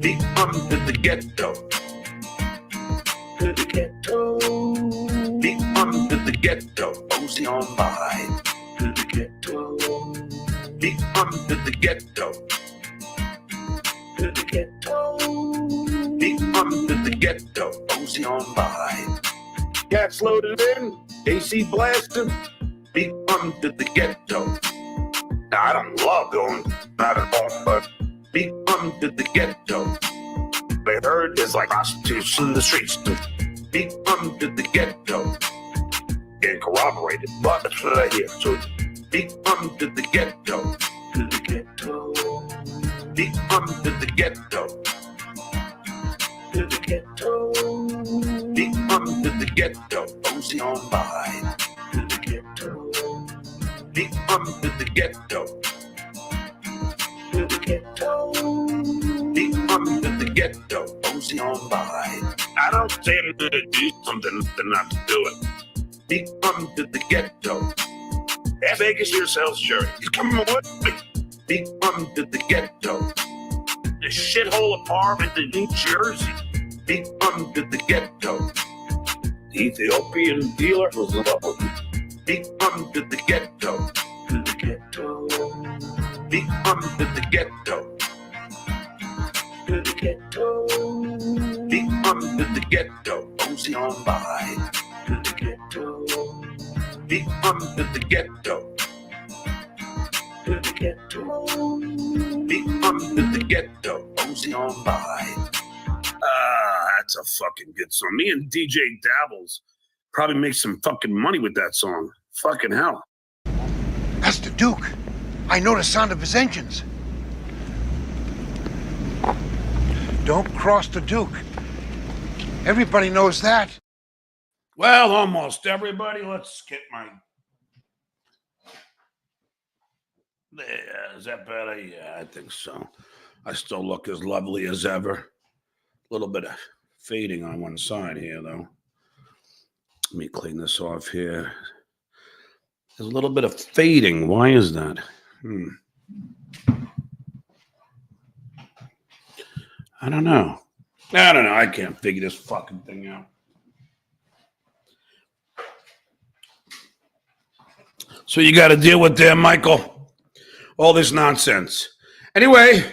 Deep under the ghetto. To the ghetto. Deep under the ghetto. Mosey on by. To the ghetto. Deep under the ghetto. To the ghetto. Deep under the ghetto. Mosey on by. Cats loaded in. AC blasting. Deep under the ghetto. Now, I don't love going out at all, but deep under the ghetto. They heard there's like prostitution in the streets. Deep under the ghetto. Getting corroborated, but that's what I hear. So deep under the ghetto. To the ghetto. Deep under the ghetto. To the ghetto. Deep under the ghetto. Mosey on by. To the ghetto. Deep under the ghetto. To the ghetto. Deep under the ghetto. Mosey on by. I don't say I'm gonna do something than not to do it. Deep under the ghetto. Hey, Vegas yourselves, Jerry. He's coming with me. Deep under the ghetto. The shithole apartment in New Jersey. Deep under the ghetto. The Ethiopian dealer was in love with me. Deep under the ghetto. To the ghetto. Deep under the ghetto. To the ghetto. Deep under the ghetto. Mosey on by. To the ghetto. Deep under the ghetto. To the ghetto. Deep under the ghetto. Mosey on by. That's a fucking good song. Me and DJ Dabbles probably make some fucking money with that song. Fucking hell. That's the Duke. I know the sound of his engines. Don't cross the Duke. Everybody knows that. Well, almost everybody. Let's get my... Yeah, is that better? Yeah, I think so. I still look as lovely as ever. A little bit of fading on one side here, though. Let me clean this off here. There's a little bit of fading. Why is that? I don't know. I can't figure this fucking thing out. So you got to deal with there, Michael. All this nonsense. Anyway,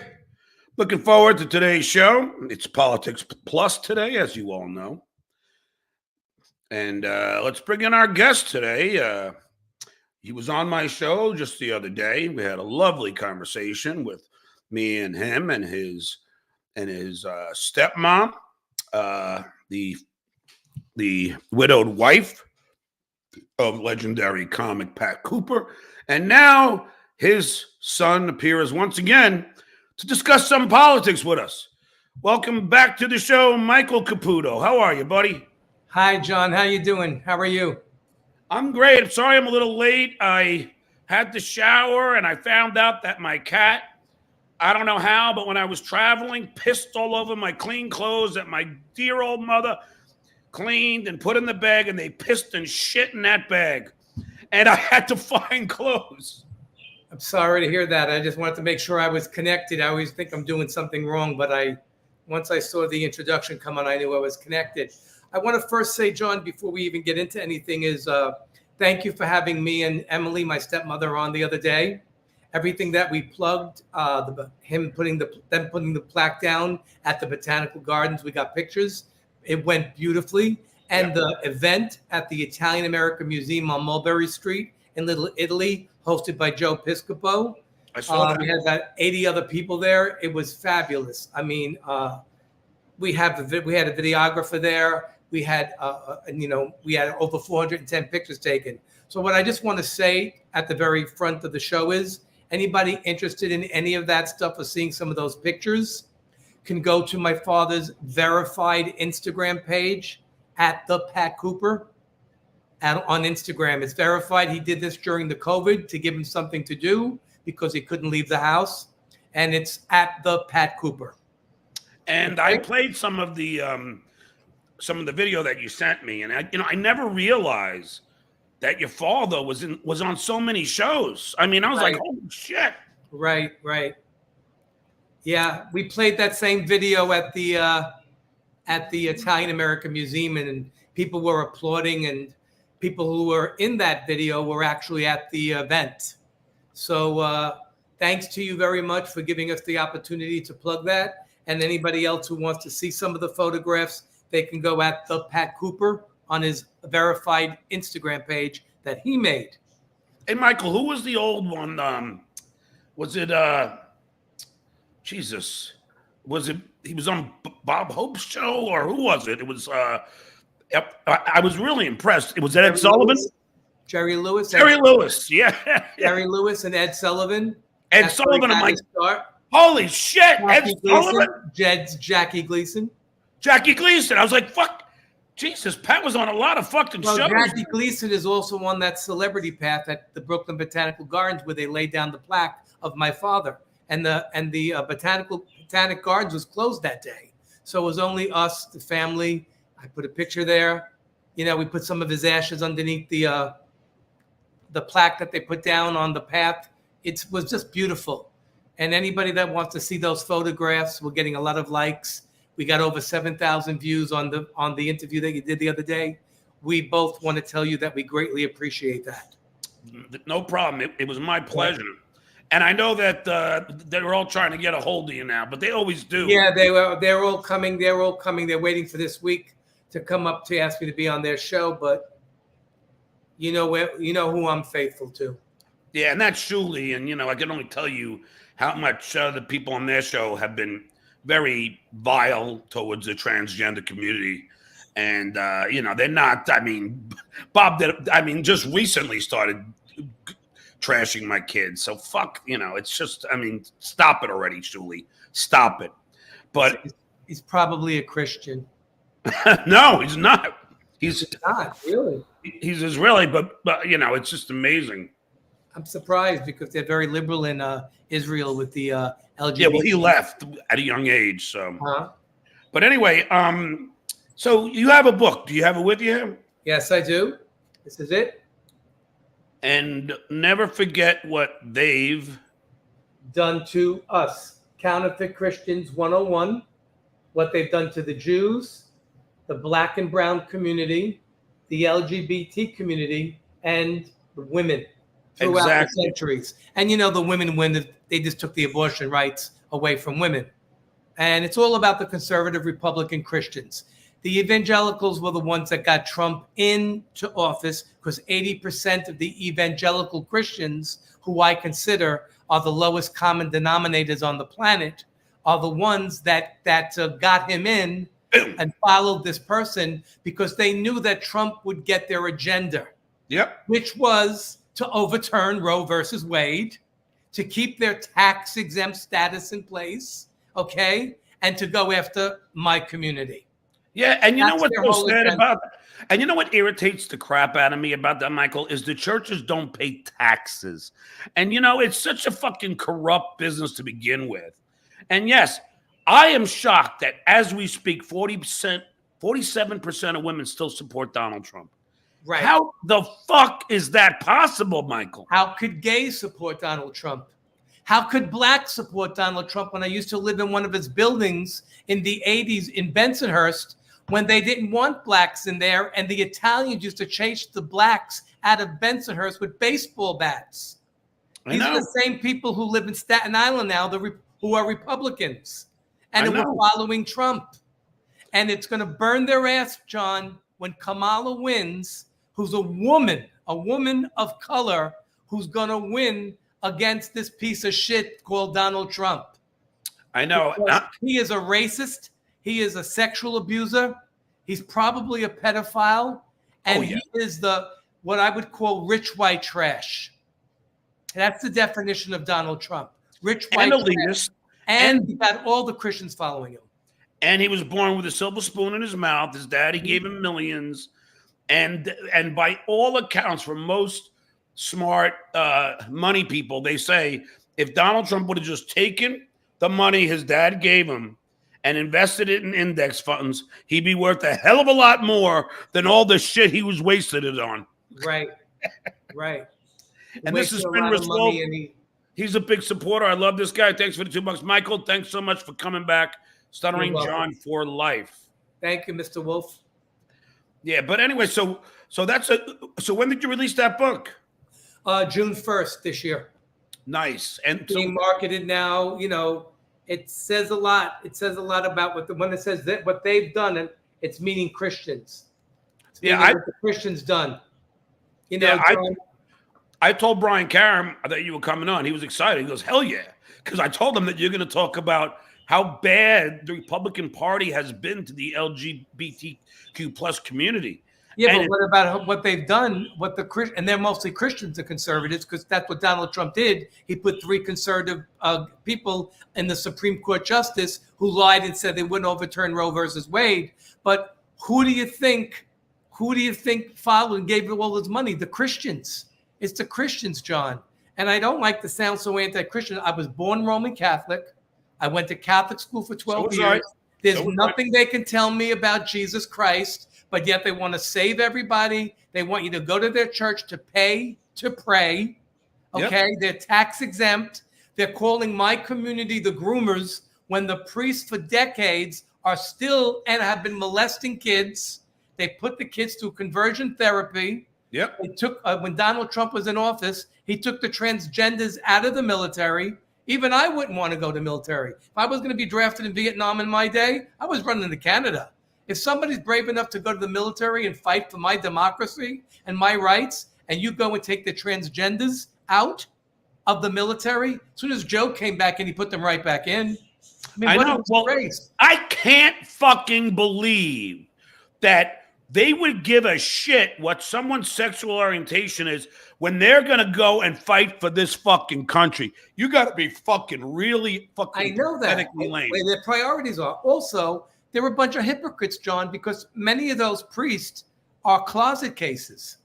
looking forward to today's show. It's Politics Plus today, as you all know. And let's bring in our guest today. He was on my show just the other day. We had a lovely conversation with me and him and his stepmom, the widowed wife of legendary comic Pat Cooper. And now his son appears once again to discuss some politics with us. Welcome back to the show, Michael Caputo. How are you, buddy? Hi, John. How you doing? How are you? I'm great. I'm sorry I'm a little late. I had to shower, and I found out that my cat, I don't know how, but when I was traveling, pissed all over my clean clothes that my dear old mother cleaned and put in the bag, and they pissed and shit in that bag. And I had to find clothes. I'm sorry to hear that. I just wanted to make sure I was connected. I always think I'm doing something wrong, but once I saw the introduction come on, I knew I was connected. I want to first say, John, before we even get into anything, is thank you for having me and Emily, my stepmother, on the other day. Everything that we plugged, them putting the plaque down at the Botanical Gardens, we got pictures. It went beautifully. And the event at the Italian American Museum on Mulberry Street in Little Italy, hosted by Joe Piscopo. I saw that. We had about 80 other people there. It was fabulous. I mean, we had a videographer there. We had, we had over 410 pictures taken. So what I just want to say at the very front of the show is, anybody interested in any of that stuff or seeing some of those pictures can go to my father's verified Instagram page at the Pat Cooper. On Instagram, it's verified. He did this during the COVID to give him something to do because he couldn't leave the house. And it's at the Pat Cooper. And I played some of the video that you sent me, and I never realized that your father was on so many shows. I mean, I was like, holy shit. Right. Yeah, we played that same video at the Italian American Museum, and people were applauding, and people who were in that video were actually at the event. So thanks to you very much for giving us the opportunity to plug that. And anybody else who wants to see some of the photographs, they can go at the Pat Cooper on his verified Instagram page that he made. Hey, Michael, who was the old one? Was it Jesus? Was it he was on Bob Hope's show, or who was it? It was I was really impressed. It was Ed Sullivan. Jerry Lewis. Jerry Lewis, yeah. Jerry Lewis and Ed Sullivan. Ed Sullivan, I'm like, holy shit, Ed Sullivan. Jackie Gleason. Jackie Gleason. I was like, fuck. Jesus, Pat was on a lot of fucking shows. Jackie Gleason is also on that celebrity path at the Brooklyn Botanical Gardens where they laid down the plaque of my father. And the Botanic Gardens was closed that day. So it was only us, the family. I put a picture there. You know, we put some of his ashes underneath the plaque that they put down on the path. It was just beautiful. And anybody that wants to see those photographs, we're getting a lot of likes. We got over 7,000 views on the interview that you did the other day. We both want to tell you that we greatly appreciate that. No problem. It was my pleasure. And I know that they're all trying to get a hold of you now, but they always do. Yeah, they're all coming. They're all coming. They're waiting for this week to come up to ask me to be on their show. But you know who I'm faithful to. Yeah, and that's Shuli. And I can only tell you how much the people on their show have been very vile towards the transgender community. And, they're not, Bob just recently started trashing my kids. So fuck, it's just, stop it already, Shuli. Stop it. But he's probably a Christian. No, he's not. He's not, really. He's Israeli, but it's just amazing. I'm surprised because they're very liberal in Israel with the LGBT. Yeah, well, he left at a young age. So, But anyway, so you have a book. Do you have it with you? Yes, I do. This is it. And never forget what they've done to us. Counterfeit Christians 101. What they've done to the Jews, the Black and brown community, the LGBT community, and the women throughout the centuries. And the women, when they just took the abortion rights away from women. And it's all about the conservative Republican Christians. The evangelicals were the ones that got Trump into office because 80% of the evangelical Christians, who I consider are the lowest common denominators on the planet, are the ones that got him in and followed this person because they knew that Trump would get their agenda. Yep. Which was to overturn Roe versus Wade, to keep their tax-exempt status in place, okay, and to go after my community. Yeah, and you know what's so sad about that? And you know what irritates the crap out of me about that, Michael, is the churches don't pay taxes. And, it's such a fucking corrupt business to begin with. And yes, I am shocked that as we speak, 47% of women still support Donald Trump. Right. How the fuck is that possible, Michael? How could gays support Donald Trump? How could blacks support Donald Trump when I used to live in one of his buildings in the 80s in Bensonhurst when they didn't want blacks in there and the Italians used to chase the blacks out of Bensonhurst with baseball bats? These are the same people who live in Staten Island now who are Republicans and who are following Trump. And it's going to burn their ass, John, when Kamala wins, who's a woman of color, who's going to win against this piece of shit called Donald Trump. I know. He is a racist. He is a sexual abuser. He's probably a pedophile. And he is what I would call rich white trash. That's the definition of Donald Trump. Rich white trash. And he got all the Christians following him. And he was born with a silver spoon in his mouth. His daddy gave him millions. And by all accounts, for most smart money people, they say if Donald Trump would have just taken the money his dad gave him and invested it in index funds, he'd be worth a hell of a lot more than all the shit he was wasted it on. Right. Right. And this has been resolved. He's a big supporter. I love this guy. Thanks for the $2. Michael, thanks so much for coming back. Stuttering John for life. Thank you, Mr. Wolf. Yeah, but anyway, so when did you release that book? June 1st this year. Nice. And being marketed now, it says a lot. It says a lot about when it says that what they've done, and it's meaning Christians. It's meaning what the Christians done. I told Brian Karam that you were coming on. He was excited. He goes, hell yeah. Because I told him that you're going to talk about how bad the Republican Party has been to the LGBTQ plus community. Yeah, but what about what they've done? And they're mostly Christians and conservatives, because that's what Donald Trump did. He put 3 conservative people in the Supreme Court justice who lied and said they wouldn't overturn Roe versus Wade. But who do you think followed and gave all his money? The Christians. It's the Christians, John. And I don't like to sound so anti-Christian. I was born Roman Catholic. I went to Catholic school for 12 years. There's nothing they can tell me about Jesus Christ, but yet they want to save everybody. They want you to go to their church to pay to pray. Okay? Yep. They're tax exempt. They're calling my community the groomers when the priests for decades are still and have been molesting kids. They put the kids through conversion therapy. Yep. They took when Donald Trump was in office, he took the transgenders out of the military. Even I wouldn't want to go to military. If I was going to be drafted in Vietnam in my day, I was running to Canada. If somebody's brave enough to go to the military and fight for my democracy and my rights, and you go and take the transgenders out of the military, as soon as Joe came back and he put them right back in. I know. Well, I can't fucking believe that they would give a shit what someone's sexual orientation is when they're going to go and fight for this fucking country. You got to be fucking really fucking I know that. lame. Where their priorities are. Also, they're a bunch of hypocrites, John, because many of those priests are closet cases.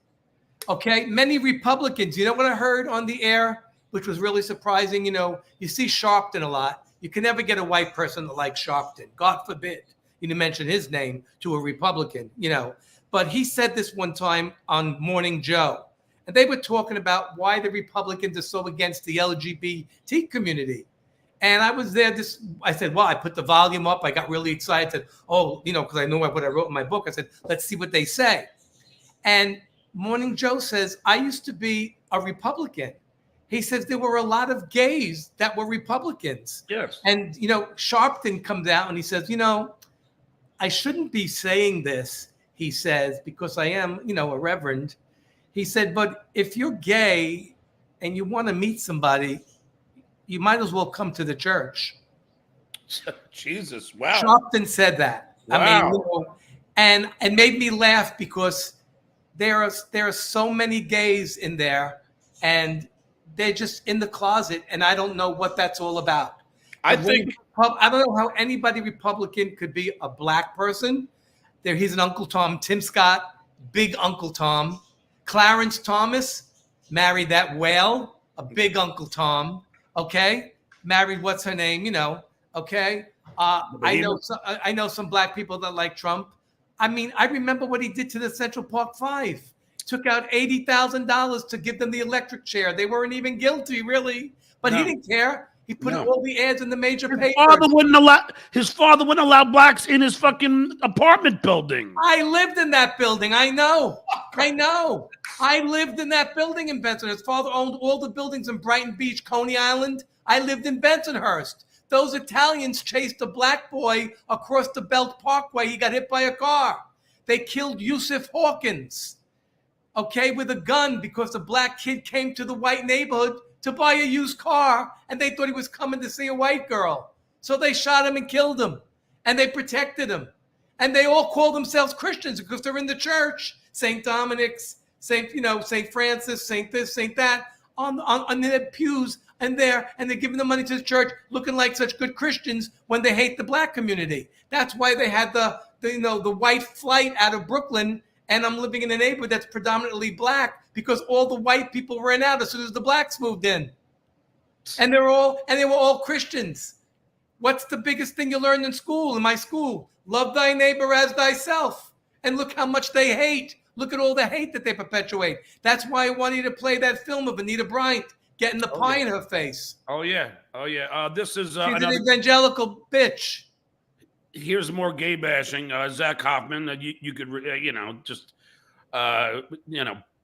Okay? Many Republicans, you know what I heard on the air, which was really surprising? You see Sharpton a lot. You can never get a white person that likes Sharpton. God forbid you mention his name to a Republican, But he said this one time on Morning Joe. And they were talking about why the Republicans are so against the LGBT community. And I was there. I said, well, I put the volume up. I got really excited. I said, because I know what I wrote in my book. I said, let's see what they say. And Morning Joe says, I used to be a Republican. He says there were a lot of gays that were Republicans. Yes. And, Sharpton comes out and he says, I shouldn't be saying this, he says, because I am, a reverend. He said, but if you're gay and you want to meet somebody, you might as well come to the church. Jesus, wow. Sharpton said that. Wow. I mean, and it made me laugh because there are so many gays in there and they're just in the closet, and I don't know what that's all about. I don't know how anybody Republican could be a black person. He's an Uncle Tom. Tim Scott, big Uncle Tom. Clarence Thomas married that whale, a big Uncle Tom. Okay, married what's her name? Okay. I know some black people that like Trump. I mean, I remember what he did to the Central Park Five. Took out $80,000 to give them the electric chair. They weren't even guilty, really, but he didn't care. He put all the ads in the major papers. His father wouldn't allow blacks in his fucking apartment building. I lived in that building. I know. I lived in that building in Benson. His father owned all the buildings in Brighton Beach, Coney Island. I lived in Bensonhurst. Those Italians chased a black boy across the Belt Parkway. He got hit by a car. They killed Yusuf Hawkins, with a gun because a black kid came to the white neighborhood to buy a used car, and they thought he was coming to see a white girl. So they shot him and killed him, and they protected him. And they all call themselves Christians because they're in the church. St. Dominic's, St. Francis, St. this, St. that, on their pews and they're giving the money to the church looking like such good Christians when they hate the black community. That's why they had the white flight out of Brooklyn, and I'm living in a neighborhood that's predominantly black because all the white people ran out as soon as the blacks moved in. And they were all Christians. What's the biggest thing you learned in my school? Love thy neighbor as thyself. And look how much they hate. Look at all the hate that they perpetuate. That's why I wanted to play that film of Anita Bryant getting the pie in her face. Oh yeah. This is She's another. an evangelical bitch. Here's more gay bashing. Zach Hoffman. You could just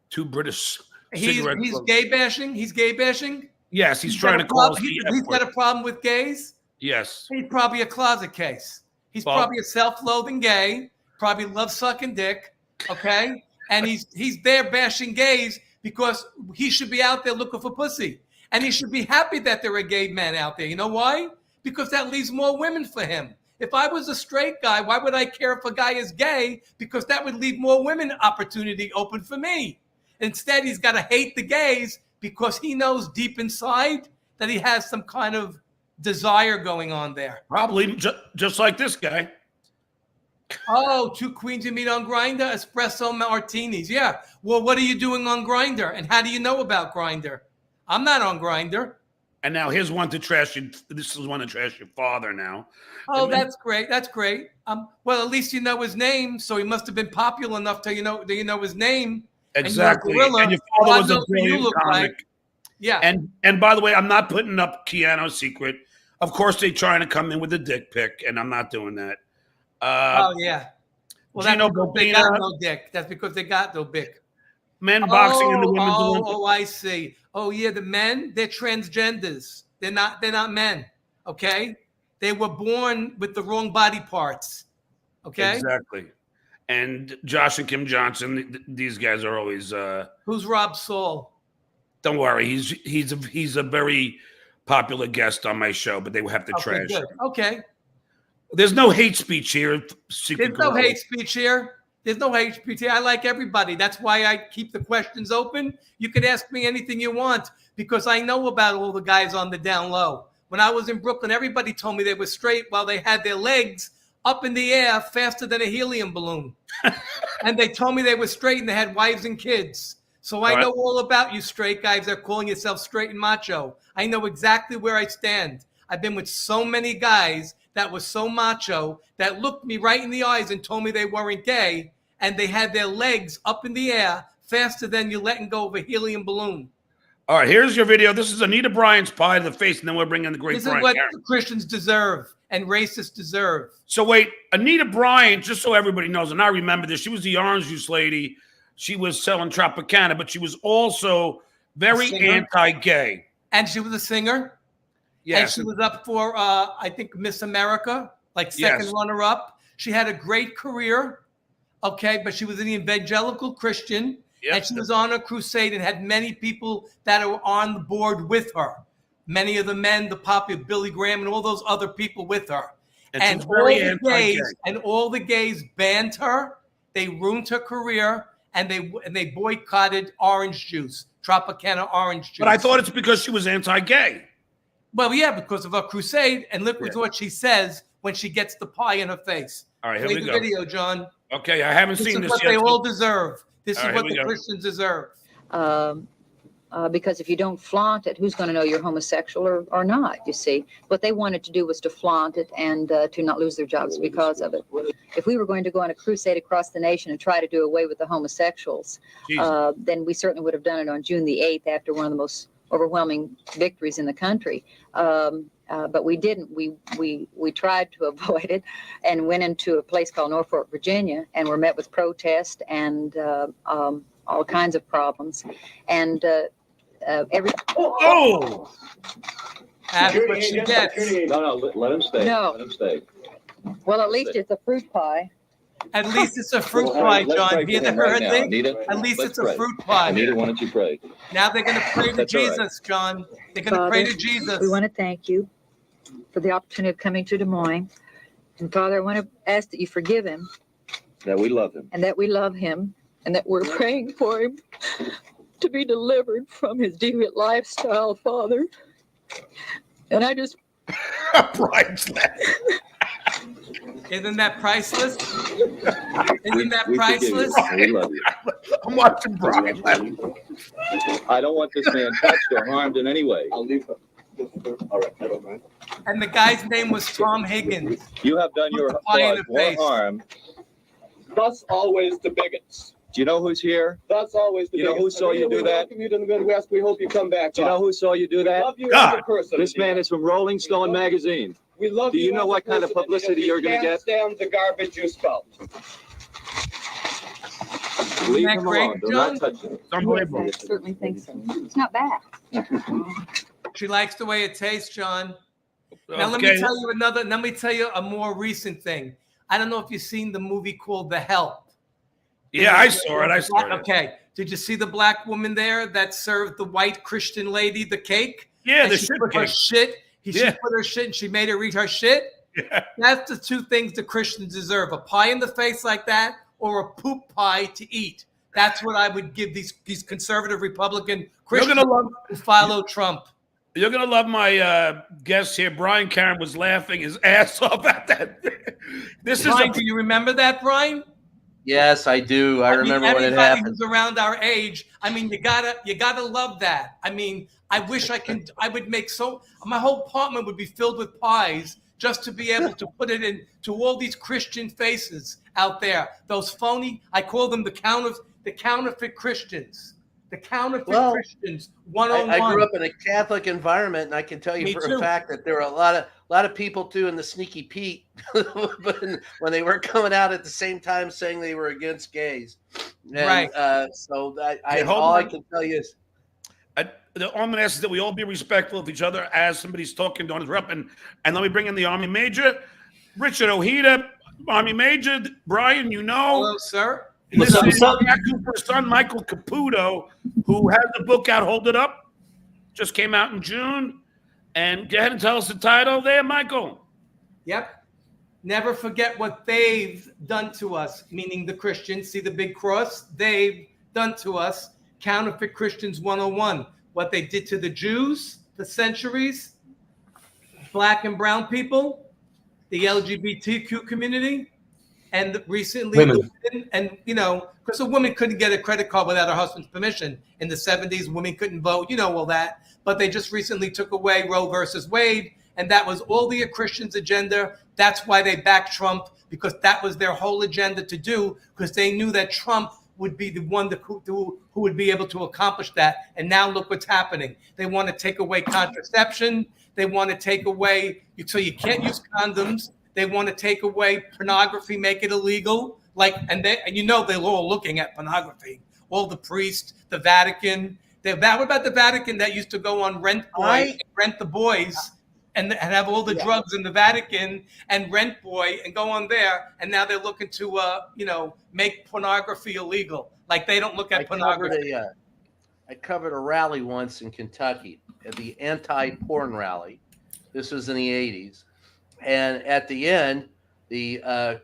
two British. He's gay bashing. He's gay bashing. Yes, he's trying to call us. He's got a problem with gays. Yes. He's probably a closet case. He's probably a self-loathing gay. Probably loves sucking dick. Okay, and he's there bashing gays because he should be out there looking for pussy, and he should be happy that there are gay men out there. You know why? Because that leaves more women for him. If I was a straight guy, why would I care if a guy is gay? Because that would leave more women opportunity open for me. Instead, he's got to hate the gays because he knows deep inside that he has some kind of desire going on there. Probably just like this guy. Oh, 2 queens you meet on Grindr, espresso martinis. Yeah. Well, what are you doing on Grindr? And how do you know about Grindr? I'm not on Grindr. And now here's one to trash you. This is one to trash your father now. Oh, that's great. That's great. Well, at least you know his name, so he must have been popular enough to you know his name. Exactly. And your father was a brilliant comic. Like. Yeah. And by the way, I'm not putting up Keanu's secret. Of course, they're trying to come in with a dick pic, and I'm not doing that. Oh yeah. Well, that's because they got no dick. That's because they got no dick. Men boxing in the women's Olympics. Oh, I see. Oh yeah, the men, they're transgenders. They're not men. Okay? They were born with the wrong body parts. Okay? Exactly. And Josh and Kim Johnson, these guys are always Who's Rob Saul? Don't worry, he's a very popular guest on my show, but they will have to trash him. Okay. There's no hate speech here. There's no hate speech here. There's no hate speech here. I like everybody. That's why I keep the questions open. You can ask me anything you want because I know about all the guys on the down low. When I was in Brooklyn, everybody told me they were straight while they had their legs up in the air faster than a helium balloon. And they told me they were straight and they had wives and kids. So I know all about you straight guys that are calling yourself straight and macho. I know exactly where I stand. I've been with so many guys that was so macho that looked me right in the eyes and told me they weren't gay, and they had their legs up in the air faster than you letting go of a helium balloon. All right, here's your video. This is Anita Bryant's pie to the face, and then we'll bring in the great Brian. This is what Christians deserve and racists deserve. So wait, Anita Bryant, just so everybody knows, and I remember this, she was the orange juice lady. She was selling Tropicana, but she was also very anti-gay. And she was a singer. Yes. And she was up for, I think, Miss America, like second runner-up. She had a great career, okay, but she was an evangelical Christian, and she was on a crusade and had many people that were on the board with her. Many of the men, the popular Billy Graham, and all those other people with her. And all the gays banned her. They ruined her career, and they boycotted orange juice, Tropicana orange juice. But I thought it's because she was anti-gay. Well, yeah, because of her crusade, and look what she says when she gets the pie in her face. All right, here we go. Play the video, John. Okay, I haven't seen this yet. This is what they all deserve. This is what the Christians deserve. Because if you don't flaunt it, who's going to know you're homosexual or not, you see? What they wanted to do was to flaunt it and to not lose their jobs because of it. If we were going to go on a crusade across the nation and try to do away with the homosexuals, then we certainly would have done it on June the 8th after one of the most overwhelming victories in the country. But we didn't. We tried to avoid it and went into a place called Norfolk, Virginia, and were met with protest and all kinds of problems. And That's what she gets. No, let him stay. No. Let him stay. Well, at least it's a fruit pie. At least it's a fruit pie, John. Hear the her thing? At least it's a fruit pie. Anita, why don't you pray? Now they're going to pray to Jesus, John. They're going to pray to Jesus. We want to thank you for the opportunity of coming to Des Moines. And Father, I want to ask that you forgive him. That we love him. And that we love him. And that we're praying for him to be delivered from his deviant lifestyle, Father. And I just... Brian's laughing. Isn't that priceless? Isn't that priceless? We love you. I'm watching Brian. I don't want this man touched or harmed in any way. I'll leave him. All right, I don't mind. And the guy's name was Tom Higgins. You have done your cause more harm. Thus always the bigots. Do you know who's here? That's always the You know who biggest. saw you do We that? welcome you to the Midwest. We hope you come back. Do you know who saw you do We that? love you God. as a person. This man is from Rolling Stone magazine. We love Do you know as a what kind of person, publicity and you're gonna we get? can't stand the garbage you spout. Leave that him great, alone. Do not touch him. It's unbelievable. I certainly think so. It's not bad. She likes the way it tastes, John. Now let Okay. me tell you another. Let me tell you a more recent thing. I don't know if you've seen the movie called The Help. Yeah, I saw it. I saw it. Okay. Did you see the black woman there that served the white Christian lady the cake? Yeah, And the she shit put her cake. shit. She Yeah. put her shit and she made her eat her shit. Yeah. That's the two things the Christians deserve: a pie in the face like that, or a poop pie to eat. That's what I would give these conservative Republican Christians gonna love- who follow Trump. You're gonna love my guest here. Brian Karen was laughing his ass off at that. This is Brian, do you remember that, Brian? Yes, I do. I remember when it everybody happened. who's around our age. I mean, you gotta love that. I mean, I wish I would make my whole apartment would be filled with pies just to be able to put it in to all these Christian faces out there. Those phony, I call them the counterfeit Christians. The counterfeit Christians 101. I grew up in a Catholic environment, and I can tell you Me for too. a fact that there were a lot of people doing the sneaky Pete when they were coming out at the same time saying they were against gays. And, Right. So hold all I on. can tell you is all I'm gonna ask is that we all be respectful of each other as somebody's talking, don't interrupt. And let me bring in the Army Major, Richard Ojeda, Army Major, Brian, you know. Hello, sir. This What's is up? Jack Cooper's son, Michael Caputo, who has the book out, Hold It Up. Just came out in June. And go ahead and tell us the title there, Michael. Yep. Never forget what they've done to us, meaning the Christians. See the big cross? They've done to us. Counterfeit Christians 101. What they did to the Jews for centuries, black and brown people, the LGBTQ community, and recently, Women. and because a woman couldn't get a credit card without her husband's permission. In the 70s, women couldn't vote, all that. But they just recently took away Roe versus Wade, and that was all the Christians' agenda. That's why they backed Trump, because that was their whole agenda to do, because they knew that Trump would be the one who would be able to accomplish that. And now look what's happening. They want to take away contraception. They want to take away, so you can't use condoms. They want to take away pornography, make it illegal. And they're all looking at pornography. All the priests, the Vatican. What about the Vatican that used to go on Rent Boy, Rent the Boys, and have all the drugs in the Vatican and Rent Boy and go on there? And now they're looking to, make pornography illegal. Like they don't look at pornography. I covered a rally once in Kentucky, at the anti-porn rally. This was in the 80s. And at the end, the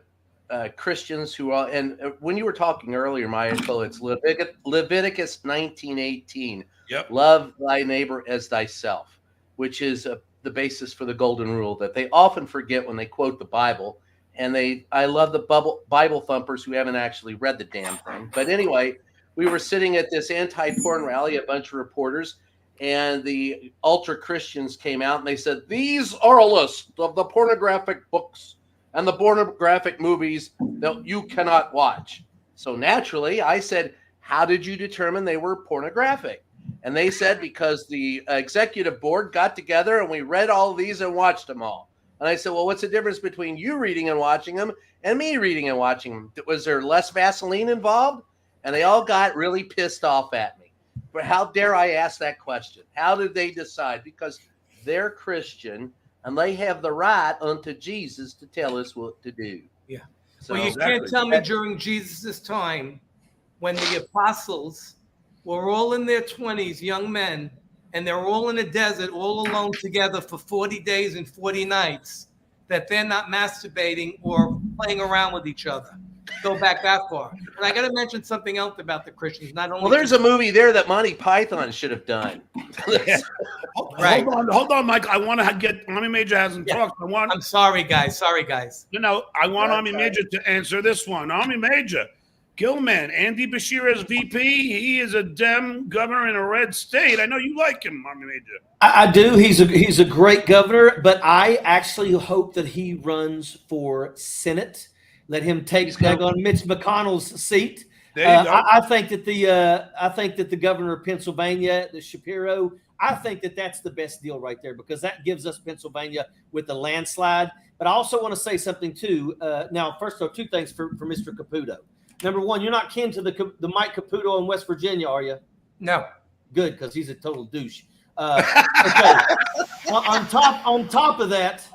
Christians who are, and when you were talking earlier, Michael, it's Leviticus 19:18. Yep. Love thy neighbor as thyself, which is the basis for the golden rule that they often forget when they quote the Bible. And I love the Bible thumpers who haven't actually read the damn thing. But anyway, we were sitting at this anti-porn rally, a bunch of reporters, and the ultra Christians came out and they said, these are a list of the pornographic books and the pornographic movies that you cannot watch. So naturally, I said, how did you determine they were pornographic? And they said, because the executive board got together and we read all of these and watched them all. And I said, well, what's the difference between you reading and watching them and me reading and watching them? Was there less Vaseline involved? And they all got really pissed off at me. But how dare I ask that question? How did they decide? Because they're Christian and they have the right unto Jesus to tell us what to do. Yeah. So, Well, you can't tell me during Jesus' time, when the apostles were all in their 20s, young men, and they're all in a desert, all alone together for 40 days and 40 nights, that they're not masturbating or playing around with each other. Go back that far. And I got to mention something else about the Christians. Not only well, there's a movie there that Monty Python should have done. Right. Hold on, Mike. I want to get Army Major hasn't talked. I'm sorry, guys. I want Army Major to answer this one. Army Major, Gilman, Andy Bashir as VP. He is a Dem governor in a red state. I know you like him, Army Major. I do. He's a great governor, but I actually hope that he runs for Senate. Let him take on Mitch McConnell's seat. There you go. I think that the governor of Pennsylvania, the Shapiro, I think that that's the best deal right there, because that gives us Pennsylvania with the landslide. But I also want to say something too. Now, first of all, two things for Mr. Caputo. Number one, you're not kin to the Mike Caputo in West Virginia, are you? No. Good, because he's a total douche. Okay. on top of that,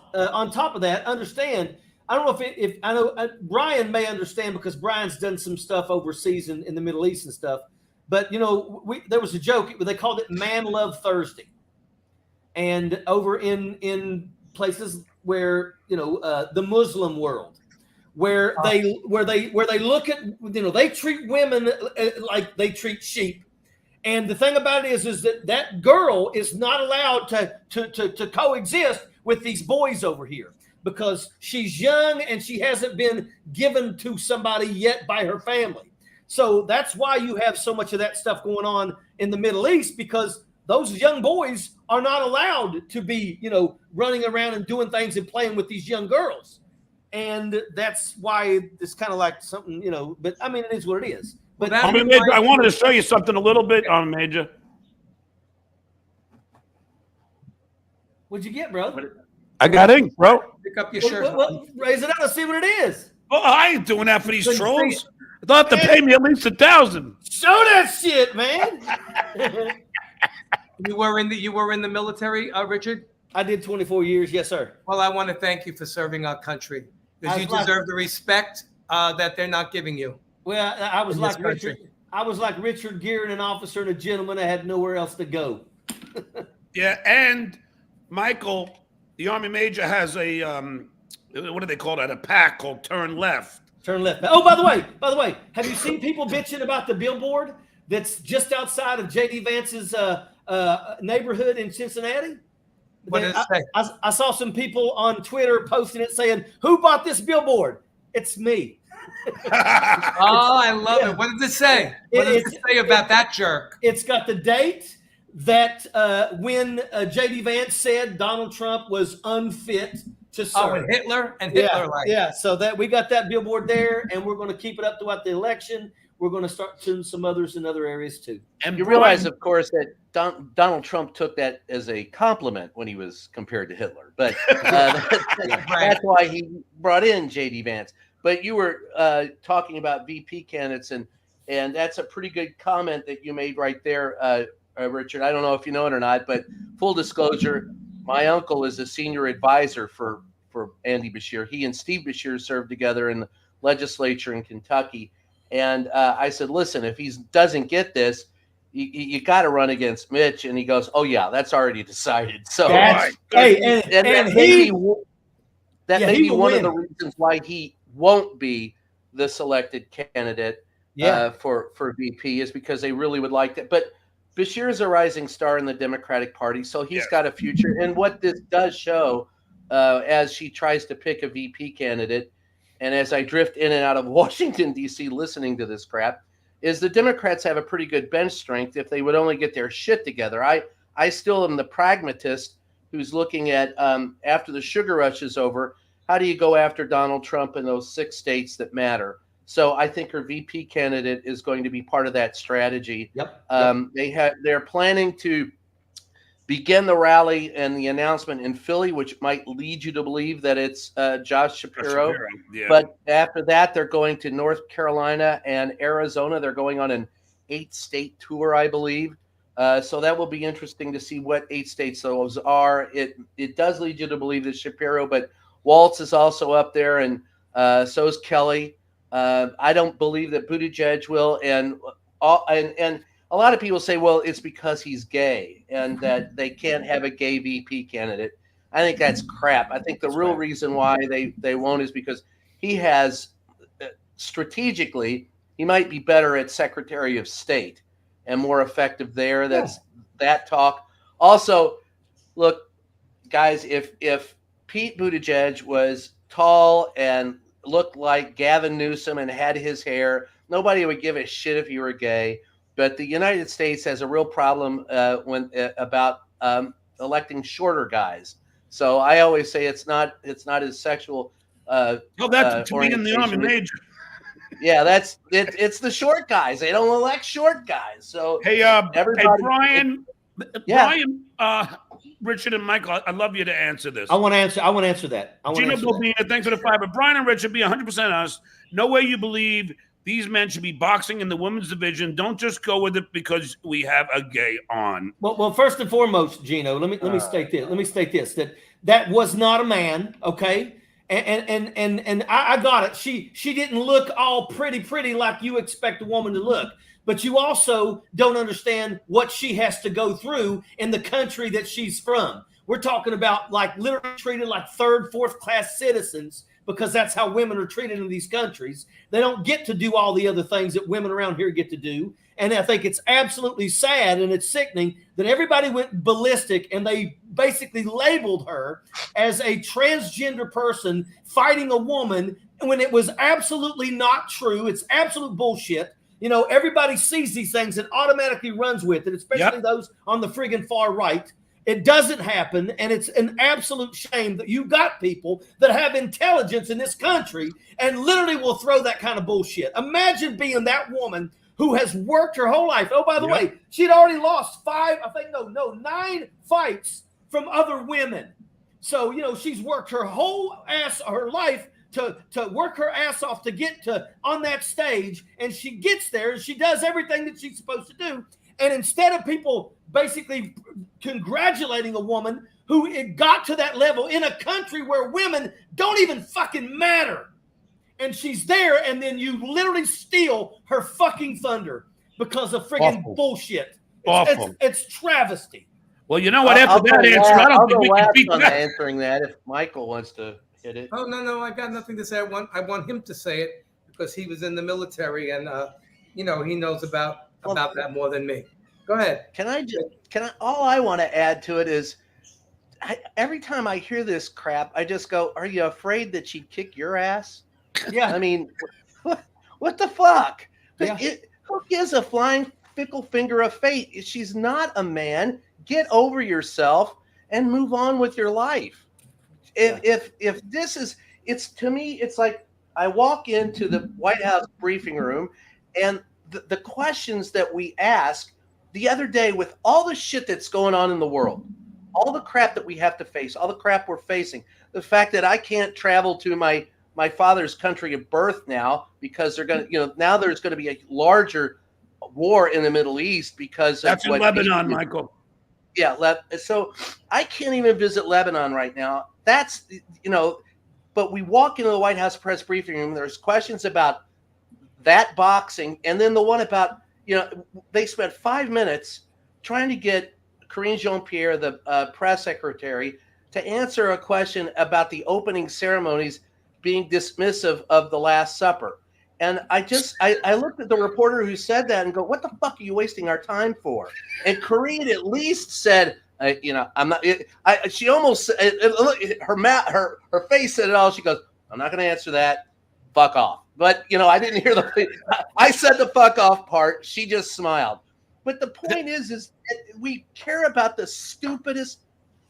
understand. I don't know if I know Brian may understand, because Brian's done some stuff overseas in the Middle East and stuff. But there was a joke. They called it Man Love Thursday, and over in places where the Muslim world, where they look at they treat women like they treat sheep. And the thing about it is that girl is not allowed to coexist with these boys over here, because she's young and she hasn't been given to somebody yet by her family. So that's why you have so much of that stuff going on in the Middle East, because those young boys are not allowed to be, running around and doing things and playing with these young girls. And that's why it's kind of like something, but I mean, it is what it is. But I wanted to show you something a little bit on Major. What'd you get, bro? I got ink, bro. Pick up your shirt. Raise it up and see what it is. Well, I ain't doing that for these trolls. They'll have to pay me at least $1,000. Show that shit, man. You were in the military, Richard? I did 24 years, yes, sir. Well, I want to thank you for serving our country, because you deserve the respect that they're not giving you. Well, I was like Richard Gere, an officer and a gentleman. I had nowhere else to go. Yeah, and Michael, the Army Major, has a what do they call that? A pack called Turn Left. Turn Left. Oh, by the way, have you seen people bitching about the billboard that's just outside of J.D. Vance's neighborhood in Cincinnati? What does it say? I saw some people on Twitter posting it saying, "Who bought this billboard?" It's me. Oh, I love it. What does it say? What does it say about that jerk? It's got the date that when J.D. Vance said Donald Trump was unfit to serve. Oh, and Hitler like. Yeah, so that we got that billboard there, and we're going to keep it up throughout the election. We're going to start doing some others in other areas too. And you realize, of course, that Donald Trump took that as a compliment when he was compared to Hitler. But that's why he brought in J.D. Vance. But you were talking about VP candidates, and that's a pretty good comment that you made right there, Richard. I don't know if you know it or not, but full disclosure, my uncle is a senior advisor for Andy Beshear. He and Steve Beshear served together in the legislature in Kentucky. And I said, listen, if he doesn't get this, you got to run against Mitch. And he goes, oh, yeah, that's already decided. So that may be one of the reasons why he won't be the selected candidate for VP, is because they really would like that. But Beshear is a rising star in the Democratic Party, so he's got a future. And what this does show, as she tries to pick a VP candidate, and as I drift in and out of Washington, D.C. listening to this crap, is the Democrats have a pretty good bench strength if they would only get their shit together. I still am the pragmatist who's looking at, after the sugar rush is over, how do you go after Donald Trump in those 6 states that matter? So I think her VP candidate is going to be part of that strategy. They're planning to begin the rally and the announcement in Philly, which might lead you to believe that it's Josh Shapiro. But after that, they're going to North Carolina and Arizona. They're going on an 8-state tour, I believe. So that will be interesting to see what 8 states those are. It does lead you to believe that Shapiro, but Waltz is also up there, and so is Kelly. I don't believe that Buttigieg will, and a lot of people say, well, it's because he's gay and that they can't have a gay VP candidate. I think that's crap. I think the real reason why they won't is because he has strategically, he might be better at Secretary of State and more effective there. That's that talk. Also, look, guys, if Pete Buttigieg was tall and looked like Gavin Newsom and had his hair, nobody would give a shit if you were gay. But the United States has a real problem about electing shorter guys. So I always say it's not his sexual. That's to be in the Army Major. Yeah, that's it. It's the short guys. They don't elect short guys. So Hey, everybody, Brian, yeah. Richard and Michael, I'd love you to answer this. I want to answer that. Gino Bobina, thanks for the $5. But Brian and Richard, be 100% honest. No way you believe these men should be boxing in the women's division. Don't just go with it because we have a gay on. Well, first and foremost, Gino, let me state this. Let me state this, that was not a man, okay? And I got it. She didn't look all pretty like you expect a woman to look. But you also don't understand what she has to go through in the country that she's from. We're talking about like literally treated like third, fourth class citizens, because that's how women are treated in these countries. They don't get to do all the other things that women around here get to do. And I think it's absolutely sad and it's sickening that everybody went ballistic and they basically labeled her as a transgender person fighting a woman when it was absolutely not true. It's absolute bullshit. You know, everybody sees these things and automatically runs with it, especially those on the friggin' far right. It doesn't happen, and it's an absolute shame that you got people that have intelligence in this country and literally will throw that kind of bullshit. Imagine being that woman who has worked her whole life. Oh, by the way, she'd already lost 9 fights from other women. So, you know, she's worked her her life to work her ass off to get to on that stage, and she gets there and she does everything that she's supposed to do. And instead of people basically congratulating a woman who it got to that level in a country where women don't even fucking matter, and she's there, and then you literally steal her fucking thunder because of friggin' bullshit. It's travesty. Well, you know what? After that answer, I don't think we can beat that. Answering that if Michael wants to hit it. Oh, no, I got nothing to say. I want him to say it because he was in the military and, you know, he knows about that more than me. Go ahead. All I want to add to it is every time I hear this crap, I just go, are you afraid that she'd kick your ass? Yeah. I mean, what the fuck? Yeah. Who gives a flying fickle finger of fate? She's not a man. Get over yourself and move on with your life. If this is, it's to me, it's like I walk into the White House briefing room and the questions that we ask the other day with all the shit that's going on in the world, all the crap that we have to face, all the crap we're facing, the fact that I can't travel to my father's country of birth now because they're going to, you know, now there's going to be a larger war in the Middle East because that's in Lebanon, Michael. Yeah, so I can't even visit Lebanon right now. That's, you know, but we walk into the White House press briefing room, there's questions about that boxing, and then the one about, you know, they spent 5 minutes trying to get Karine Jean-Pierre, the press secretary, to answer a question about the opening ceremonies being dismissive of the Last Supper. And I looked at the reporter who said that and go, what the fuck are you wasting our time for? And Karine at least said, you know, I'm not, she almost, her face said it all. She goes, I'm not going to answer that. Fuck off. But, you know, I didn't hear I said the fuck off part. She just smiled. But the point is we care about the stupidest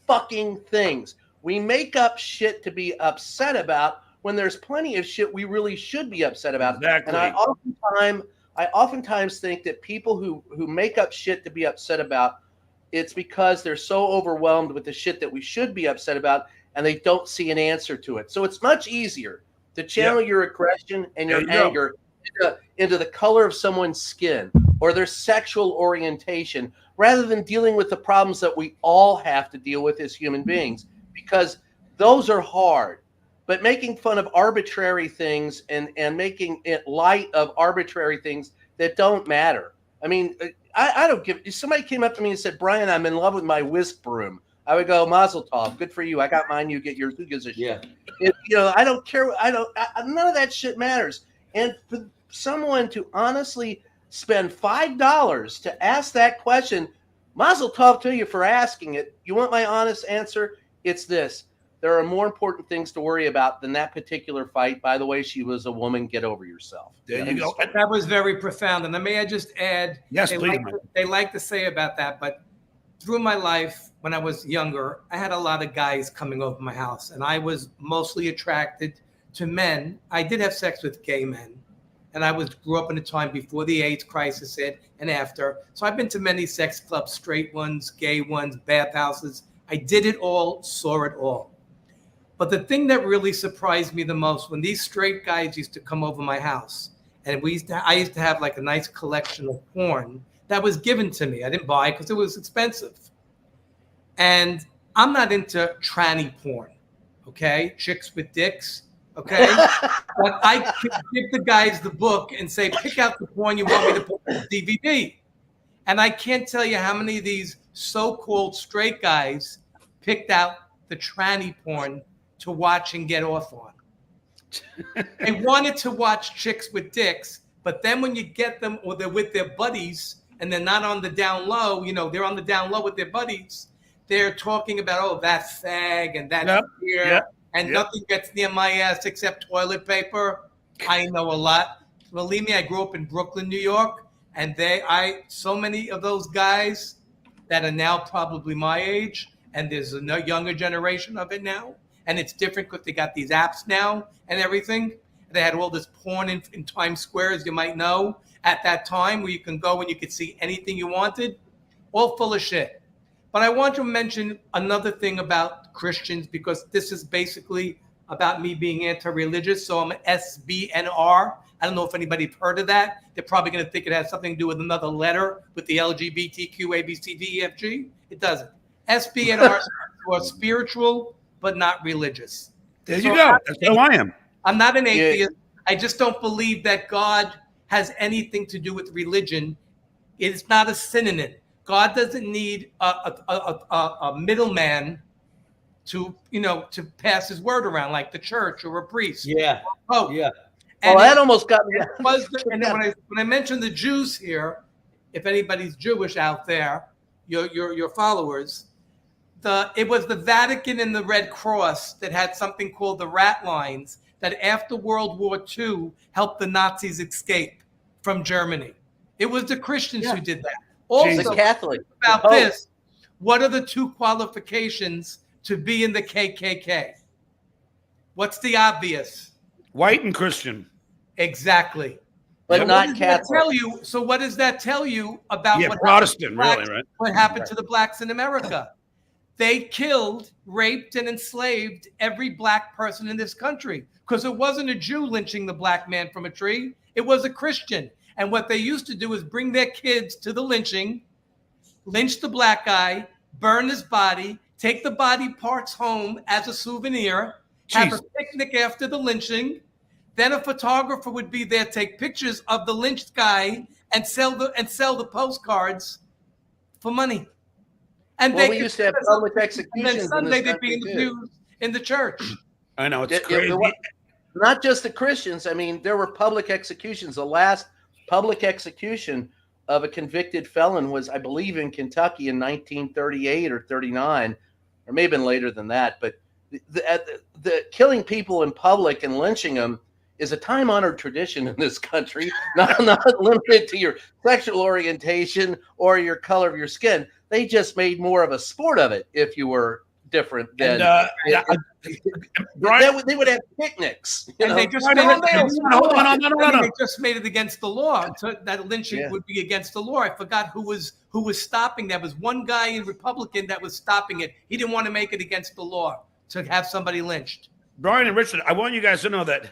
fucking things. We make up shit to be upset about when there's plenty of shit we really should be upset about. Exactly. And I oftentimes think that people who make up shit to be upset about, it's because they're so overwhelmed with the shit that we should be upset about, and they don't see an answer to it. So it's much easier to channel your aggression and your anger into the color of someone's skin or their sexual orientation, rather than dealing with the problems that we all have to deal with as human beings, because those are hard. But making fun of arbitrary things and making it light of arbitrary things that don't matter. I mean, I don't give. If somebody came up to me and said, Brian, I'm in love with my whisk broom, I would go, Mazel tov, good for you. I got mine, you get yours. Who gives a shit? You know, I don't care. None of that shit matters. And for someone to honestly spend $5 to ask that question, Mazel tov to you for asking it. You want my honest answer? It's this. There are more important things to worry about than that particular fight. By the way, she was a woman. Get over yourself. There you go. That was very profound. And may I just add, yes, please. They like to say about that, but through my life, when I was younger, I had a lot of guys coming over my house, and I was mostly attracted to men. I did have sex with gay men, and I grew up in a time before the AIDS crisis hit and after. So I've been to many sex clubs, straight ones, gay ones, bathhouses. I did it all, saw it all. But the thing that really surprised me the most, when these straight guys used to come over my house, and I used to have like a nice collection of porn that was given to me. I didn't buy it because it was expensive. And I'm not into tranny porn, okay? Chicks with dicks, okay? But I could give the guys the book and say, pick out the porn you want me to put on the DVD. And I can't tell you how many of these so-called straight guys picked out the tranny porn to watch and get off on. They wanted to watch chicks with dicks, but then when you get them or they're with their buddies and they're not on the down low, they're on the down low with their buddies, they're talking about, oh, that fag and that beer and nothing gets near my ass except toilet paper. I know a lot. Believe me, I grew up in Brooklyn, New York, and so many of those guys that are now probably my age, and there's a younger generation of it now. And it's different because they got these apps now and everything. They had all this porn in Times Square, as you might know, at that time where you can go and you could see anything you wanted. All full of shit. But I want to mention another thing about Christians, because this is basically about me being anti-religious. So I'm SBNR. I don't know if anybody's heard of that. They're probably going to think it has something to do with another letter with the LGBTQ, ABCDEFG. It doesn't. SBNR for spiritual, but not religious. There you go. That's how I am. I'm not an atheist. I just don't believe that God has anything to do with religion. It's not a synonym. God doesn't need a middleman to pass his word around, like the church or a priest. Yeah. Oh, yeah. And that almost got me. And then when I mentioned the Jews here, if anybody's Jewish out there, your followers, it was the Vatican and the Red Cross that had something called the rat lines that after World War II helped the Nazis escape from Germany. It was the Christians who did that. Also, the Catholic. About this, what are the two qualifications to be in the KKK? What's the obvious? White and Christian. Exactly. But not Catholic. So what does that tell you about what Protestant, really, right? What happened to the blacks in America? They killed, raped, and enslaved every black person in this country because it wasn't a Jew lynching the black man from a tree. It was a Christian. And what they used to do is bring their kids to the lynching, lynch the black guy, burn his body, take the body parts home as a souvenir, have a picnic after the lynching. Then a photographer would be there, take pictures of the lynched guy and sell the postcards for money. And we used to have public executions. And then Sunday they'd be in the church. I know, it's crazy. Not just the Christians. I mean, there were public executions. The last public execution of a convicted felon was, I believe, in Kentucky in 1938 or 39, or maybe even later than that. But the killing people in public and lynching them is a time-honored tradition in this country, not limited to your sexual orientation or your color of your skin. They just made more of a sport of it if you were different than they would have picnics. And they just made it against the law. So that lynching would be against the law. I forgot who was stopping that. It was one guy in Republican that was stopping it. He didn't want to make it against the law to have somebody lynched. Brian and Richard, I want you guys to know that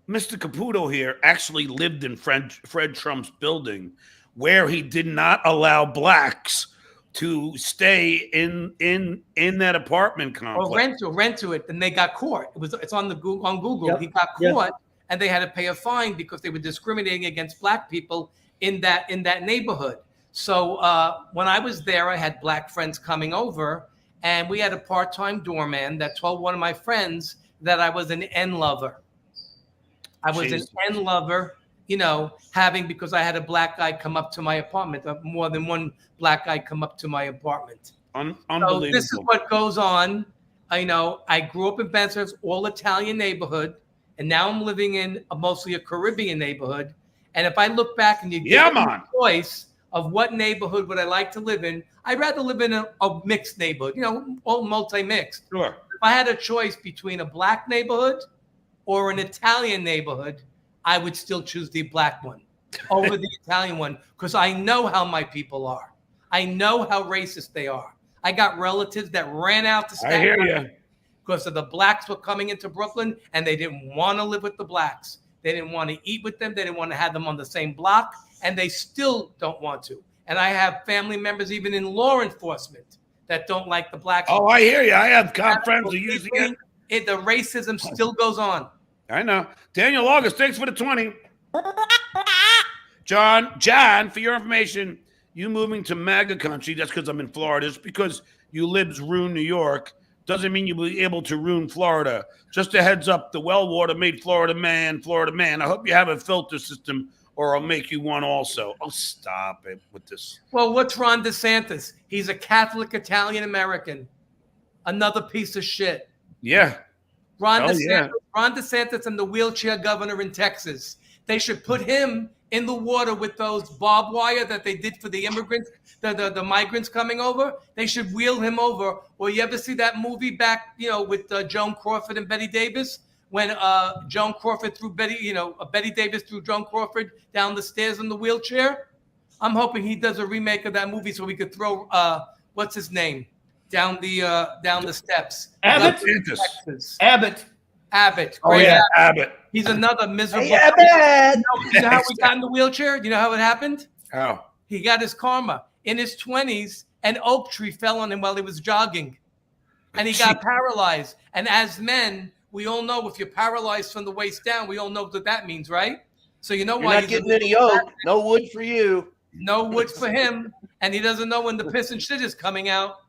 Mr. Caputo here actually lived in Fred Trump's building, where he did not allow blacks to stay in that apartment complex. Or rent to it, and they got caught. It's on Google. Yep. He got caught, and they had to pay a fine because they were discriminating against black people in that neighborhood. So when I was there, I had black friends coming over, and we had a part-time doorman that told one of my friends that I was an N lover. I was an N lover. Because I had a black guy come up to my apartment, more than one black guy come up to my apartment. Unbelievable. So this is what goes on. I grew up in Benson's all Italian neighborhood, and now I'm living in mostly a Caribbean neighborhood. And if I look back and you give me a choice of what neighborhood would I like to live in, I'd rather live in a mixed neighborhood, all multi-mixed. Sure. If I had a choice between a black neighborhood or an Italian neighborhood, I would still choose the black one over the Italian one because I know how my people are. I know how racist they are. I got relatives that ran out to I hear Staten you. Island because of the blacks were coming into Brooklyn and they didn't want to live with the blacks. They didn't want to eat with them. They didn't want to have them on the same block, and they still don't want to. And I have family members even in law enforcement that don't like the blacks. Oh, I hear you. I have friends who use it. The racism still goes on. I know. Daniel August, thanks for the 20. John, for your information, you moving to MAGA country, that's because I'm in Florida. Just because you libs ruin New York doesn't mean you'll be able to ruin Florida. Just a heads up, the well water made Florida man. I hope you have a filter system or I'll make you one also. Oh, stop it with this. Well, what's Ron DeSantis? He's a Catholic Italian American. Another piece of shit. Yeah. Ron DeSantis and the wheelchair governor in Texas. They should put him in the water with those barbed wire that they did for the immigrants, the migrants coming over. They should wheel him over. Well, you ever see that movie back, with Joan Crawford and Betty Davis? When Joan Crawford threw Betty Davis threw Joan Crawford down the stairs in the wheelchair. I'm hoping he does a remake of that movie so we could throw what's his name down the steps. Abbott. Abbott. Oh yeah, Abbott. He's another miserable. Hey, Abbott. You know how we got in the wheelchair? You know how it happened? How? He got his karma. In his 20s, an oak tree fell on him while he was jogging, and he got paralyzed. And as men, we all know if you're paralyzed from the waist down, we all know what that means, right? So you know You're why not getting any oak. No wood for you. No wood for him, and he doesn't know when the piss and shit is coming out.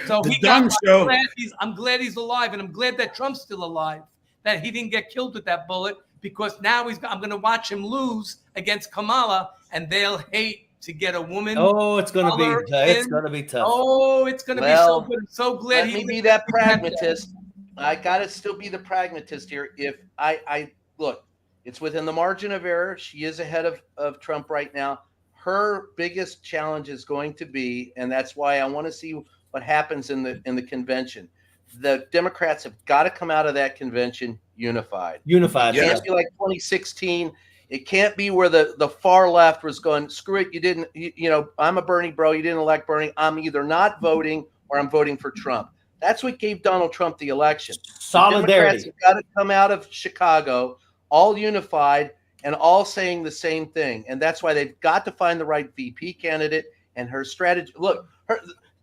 So I'm glad he's alive, and I'm glad that Trump's still alive, that he didn't get killed with that bullet, because now I'm going to watch him lose against Kamala, and they'll hate to get a woman. Oh, it's going to be tough. Oh, it's going to be so good. I'm so glad Let me be that pragmatist. I got to still be the pragmatist here. If I look, it's within the margin of error. She is ahead of Trump right now. Her biggest challenge is going to be, and that's why I want to see what happens in the convention. The Democrats have got to come out of that convention unified. It can't be like 2016. It can't be where the far left was going, screw it, you didn't, I'm a Bernie bro, you didn't elect Bernie. I'm either not voting or I'm voting for Trump. That's what gave Donald Trump the election. Solidarity. The Democrats have got to come out of Chicago all unified and all saying the same thing. And that's why they've got to find the right VP candidate and her strategy. Look,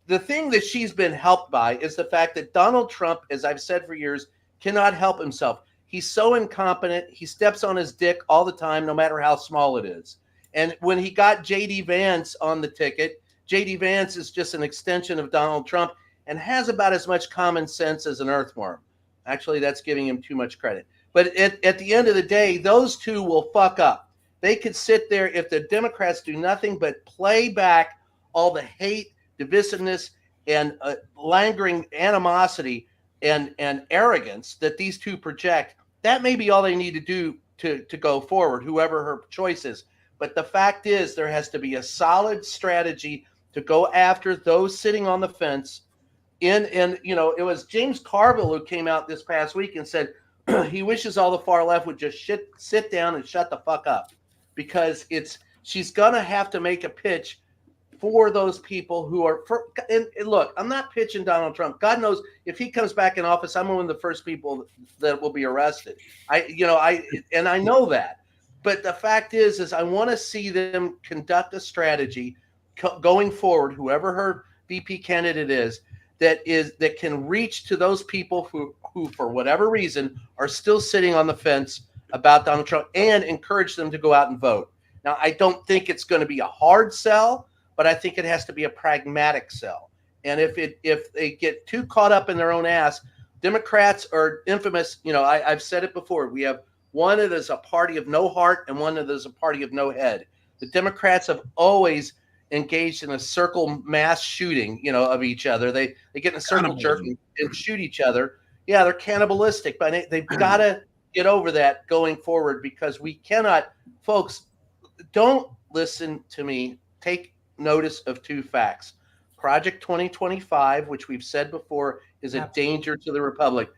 the thing that she's been helped by is the fact that Donald Trump, as I've said for years, cannot help himself. He's so incompetent. He steps on his dick all the time, no matter how small it is. And when he got J.D. Vance on the ticket, J.D. Vance is just an extension of Donald Trump and has about as much common sense as an earthworm. Actually, that's giving him too much credit. But at the end of the day, those two will fuck up. They could sit there if the Democrats do nothing but play back all the hate, divisiveness, and lingering animosity and arrogance that these two project. That may be all they need to do to go forward, whoever her choice is. But the fact is, there has to be a solid strategy to go after those sitting on the fence. It was James Carville who came out this past week and said he wishes all the far left would just sit down and shut the fuck up, because she's gonna have to make a pitch for those people who are and look, I'm not pitching Donald Trump. God knows if he comes back in office, I'm one of the first people that will be arrested. I know that. But the fact is I want to see them conduct a strategy going forward, whoever her VP candidate is, that can reach to those people who for whatever reason are still sitting on the fence about Donald Trump, and encourage them to go out and vote. Now, I don't think it's going to be a hard sell, but I think it has to be a pragmatic sell. And if they get too caught up in their own ass, Democrats are infamous. I've said it before. We have one that is a party of no heart and one that is a party of no head. The Democrats have always engaged in a circle mass shooting, of each other. They get in a circle jerk and shoot each other. Yeah, they're cannibalistic, but they've got to get over that going forward, because we cannot, folks, don't listen to me. Take notice of two facts. Project 2025, which we've said before, is a danger to the Republic.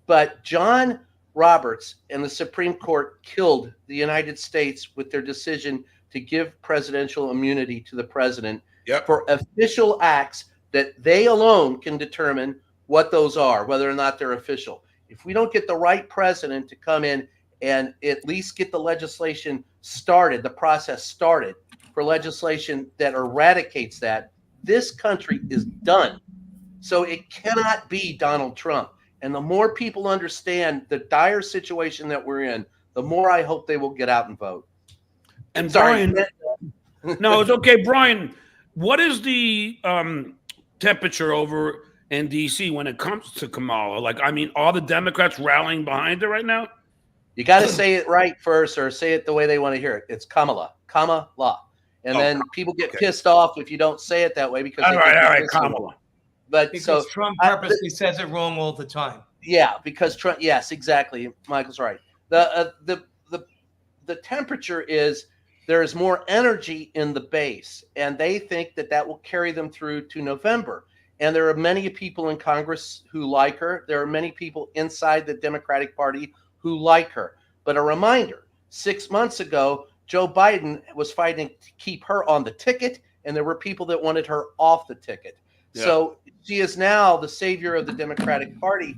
But John Roberts and the Supreme Court killed the United States with their decision to give presidential immunity to the president for official acts that they alone can determine what those are, whether or not they're official. If we don't get the right president to come in and at least get the legislation started, the process started for legislation that eradicates that, this country is done. So it cannot be Donald Trump. And the more people understand the dire situation that we're in, the more I hope they will get out and vote. And Brian, no, it's okay. Brian, what is the temperature over in D.C. when it comes to Kamala? Like, I mean, are the Democrats rallying behind her right now? You got to say it right first, or say it the way they want to hear it. It's Kamala. And then people get pissed off if you don't say it that way because all right, Kamala. But because Trump purposely says it wrong all the time. Yeah, because Trump. Yes, exactly. Michael's right. The temperature is there is more energy in the base, and they think that will carry them through to November. And there are many people in Congress who like her. There are many people inside the Democratic Party who like her. But a reminder: 6 months ago, Joe Biden was fighting to keep her on the ticket, and there were people that wanted her off the ticket. Yeah. So she is now the savior of the Democratic Party.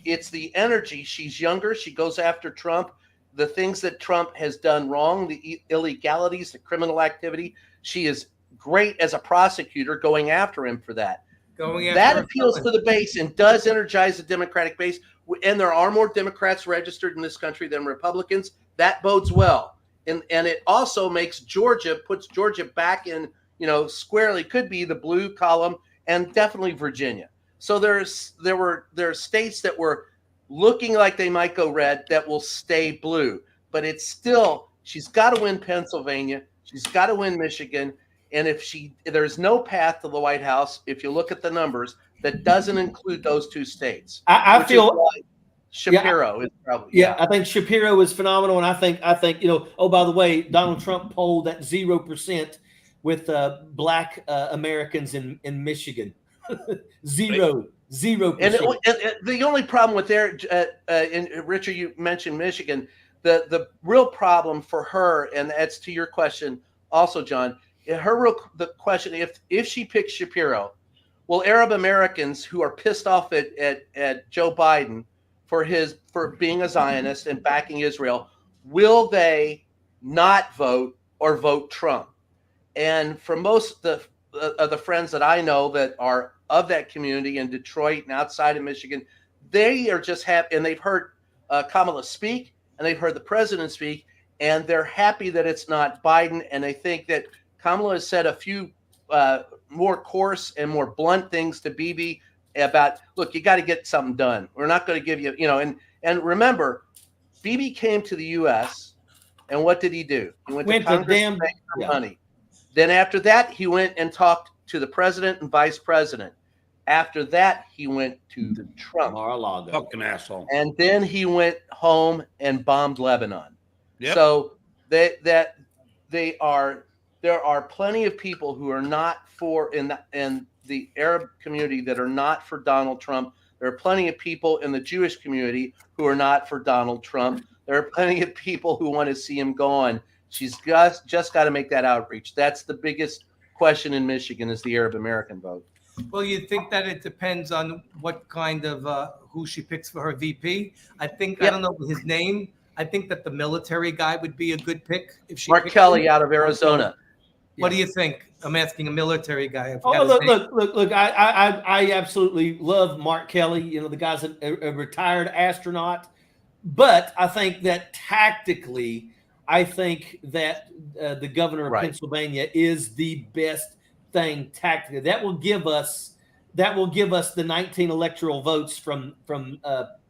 It's the energy. She's younger. She goes after Trump. The things that Trump has done wrong, the illegalities, the criminal activity. She is great as a prosecutor going after him for that. That appeals to the base and does energize the Democratic base. And there are more Democrats registered in this country than Republicans. That bodes well. And it also makes puts Georgia back in, squarely could be the blue column, and definitely Virginia. So there are states that were looking like they might go red that will stay blue. But it's still, she's got to win Pennsylvania. She's got to win Michigan. And there's no path to the White House, if you look at the numbers, that doesn't include those two states. I feel Shapiro is probably. I think Shapiro is phenomenal. And I think, oh, by the way, Donald Trump polled at 0% with black Americans in Michigan. 0%. And the only problem with and Richard, you mentioned Michigan, the real problem for her, and that's to your question also, John, the question, if she picks Shapiro, will Arab Americans who are pissed off at Joe Biden for being a Zionist and backing Israel, will they not vote or vote Trump? And for most of the friends that I know that are of that community in Detroit and outside of Michigan, they are just happy, and they've heard Kamala speak, and they've heard the president speak, and they're happy that it's not Biden, and they think that Kamala has said a few more coarse and more blunt things to Bibi about, look, you got to get something done. We're not going to give you, and remember, Bibi came to the U.S., and what did he do? He went to Congress and begged for money. Then after that, he went and talked to the president and vice president. After that, he went to Trump. Mar-a-Lago. Fucking asshole. And then he went home and bombed Lebanon. Yep. So there are plenty of people who are not for in the Arab community that are not for Donald Trump. There are plenty of people in the Jewish community who are not for Donald Trump. There are plenty of people who want to see him gone. She's just got to make that outreach. That's the biggest question in Michigan, is the Arab American vote. Well, you think that it depends on what kind of who she picks for her VP. I don't know his name. I think that the military guy would be a good pick if she. Mark Kelly out of Arizona. What do you think? I'm asking a military guy. Look! I absolutely love Mark Kelly. The guy's a retired astronaut, but I think that tactically, I think that the governor of Pennsylvania is the best thing tactically. That will give us the 19 electoral votes from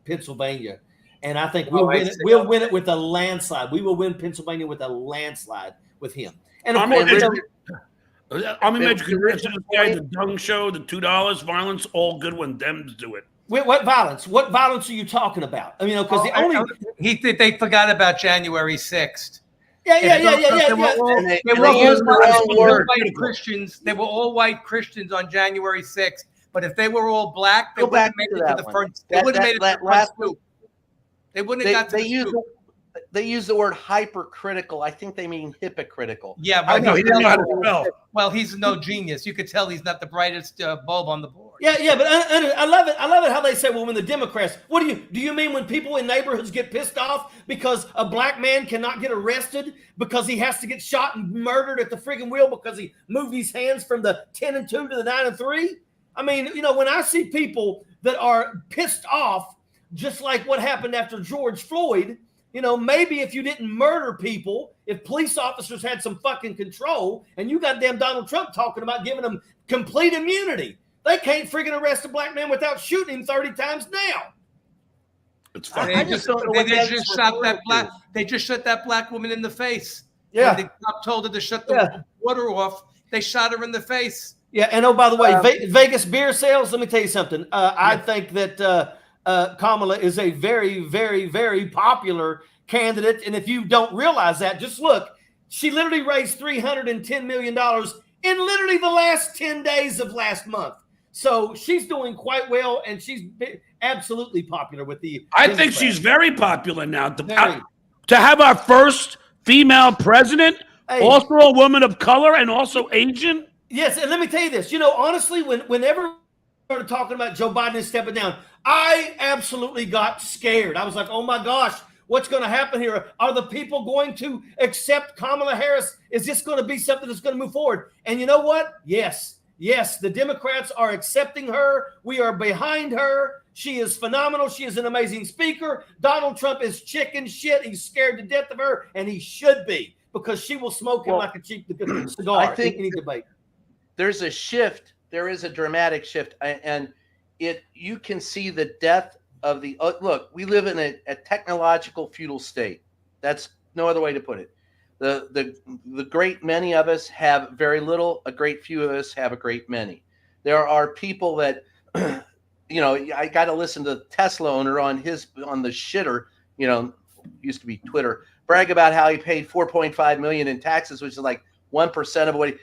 Pennsylvania, and I think we'll win it with a landslide. We will win Pennsylvania with a landslide with him. And of course, the Dung Show, the $2 violence, all good when Dems do it. What violence? What violence are you talking about? Because they forgot about January 6th. Yeah. They were all white Christians. They were all white Christians on January 6th. But if they were all black, they wouldn't make it to the front. They wouldn't make it to the front. They wouldn't have got to the truth. They use the word hypercritical. I think they mean hypocritical. Yeah, I but know he didn't know how to spell. well, he's no genius. You could tell he's not the brightest bulb on the board. Yeah, but I love it. I love it how they say, well, when the Democrats, do you mean when people in neighborhoods get pissed off because a black man cannot get arrested because he has to get shot and murdered at the friggin' wheel because he moved his hands from the 10-2 to the 9-3? I mean, when I see people that are pissed off, just like what happened after George Floyd, maybe if you didn't murder people, if police officers had some fucking control, and you got damn Donald Trump talking about giving them complete immunity, they can't friggin' arrest a black man without shooting him 30 times now. It's funny. They just shot that black. They just shot that black woman in the face. Yeah. When the cop told her to shut the water off, they shot her in the face. Yeah, and oh, by the way, Vegas beer sales, let me tell you something. I think that Kamala is a very, very, very popular candidate. And if you don't realize that, just look. She literally raised $310 million in literally the last 10 days of last month. So she's doing quite well, and she's absolutely popular with the I think she's very popular now. To have our first female president, also a woman of color and also Asian. Yes, and let me tell you this. Honestly, whenever we started talking about Joe Biden stepping down, I absolutely got scared. I was like, oh my gosh, what's going to happen here? Are the people going to accept Kamala Harris? Is this going to be something that's going to move forward? And you know what? Yes, the Democrats are accepting her. We are behind her. She is phenomenal. She is an amazing speaker. Donald Trump is chicken shit. He's scared to death of her, and he should be, because she will smoke him like a cheap cigar. I think in any debate. There's a shift. There is a dramatic shift, and you can see the death of the look. We live in a technological feudal state. That's no other way to put it. The great many of us have very little. A great few of us have a great many. There are people that, I got to listen to the Tesla owner on the shitter. Used to be Twitter, brag about how he paid $4.5 million in taxes, which is like 1% of what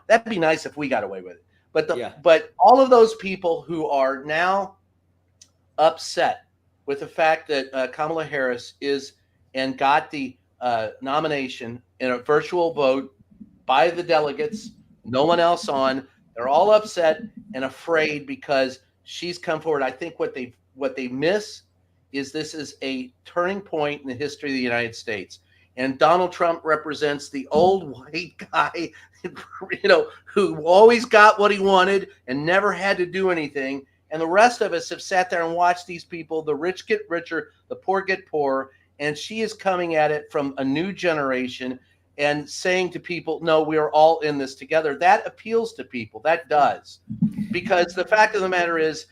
that'd be nice if we got away with it. But all of those people who are now upset with the fact that Kamala Harris got the nomination in a virtual vote by the delegates, no one else on. They're all upset and afraid because she's come forward. I think what they miss is this is a turning point in the history of the United States. And Donald Trump represents the old white guy, who always got what he wanted and never had to do anything. And the rest of us have sat there and watched these people, the rich get richer, the poor get poorer. And she is coming at it from a new generation and saying to people, no, we are all in this together. That appeals to people. That does. Because the fact of the matter is,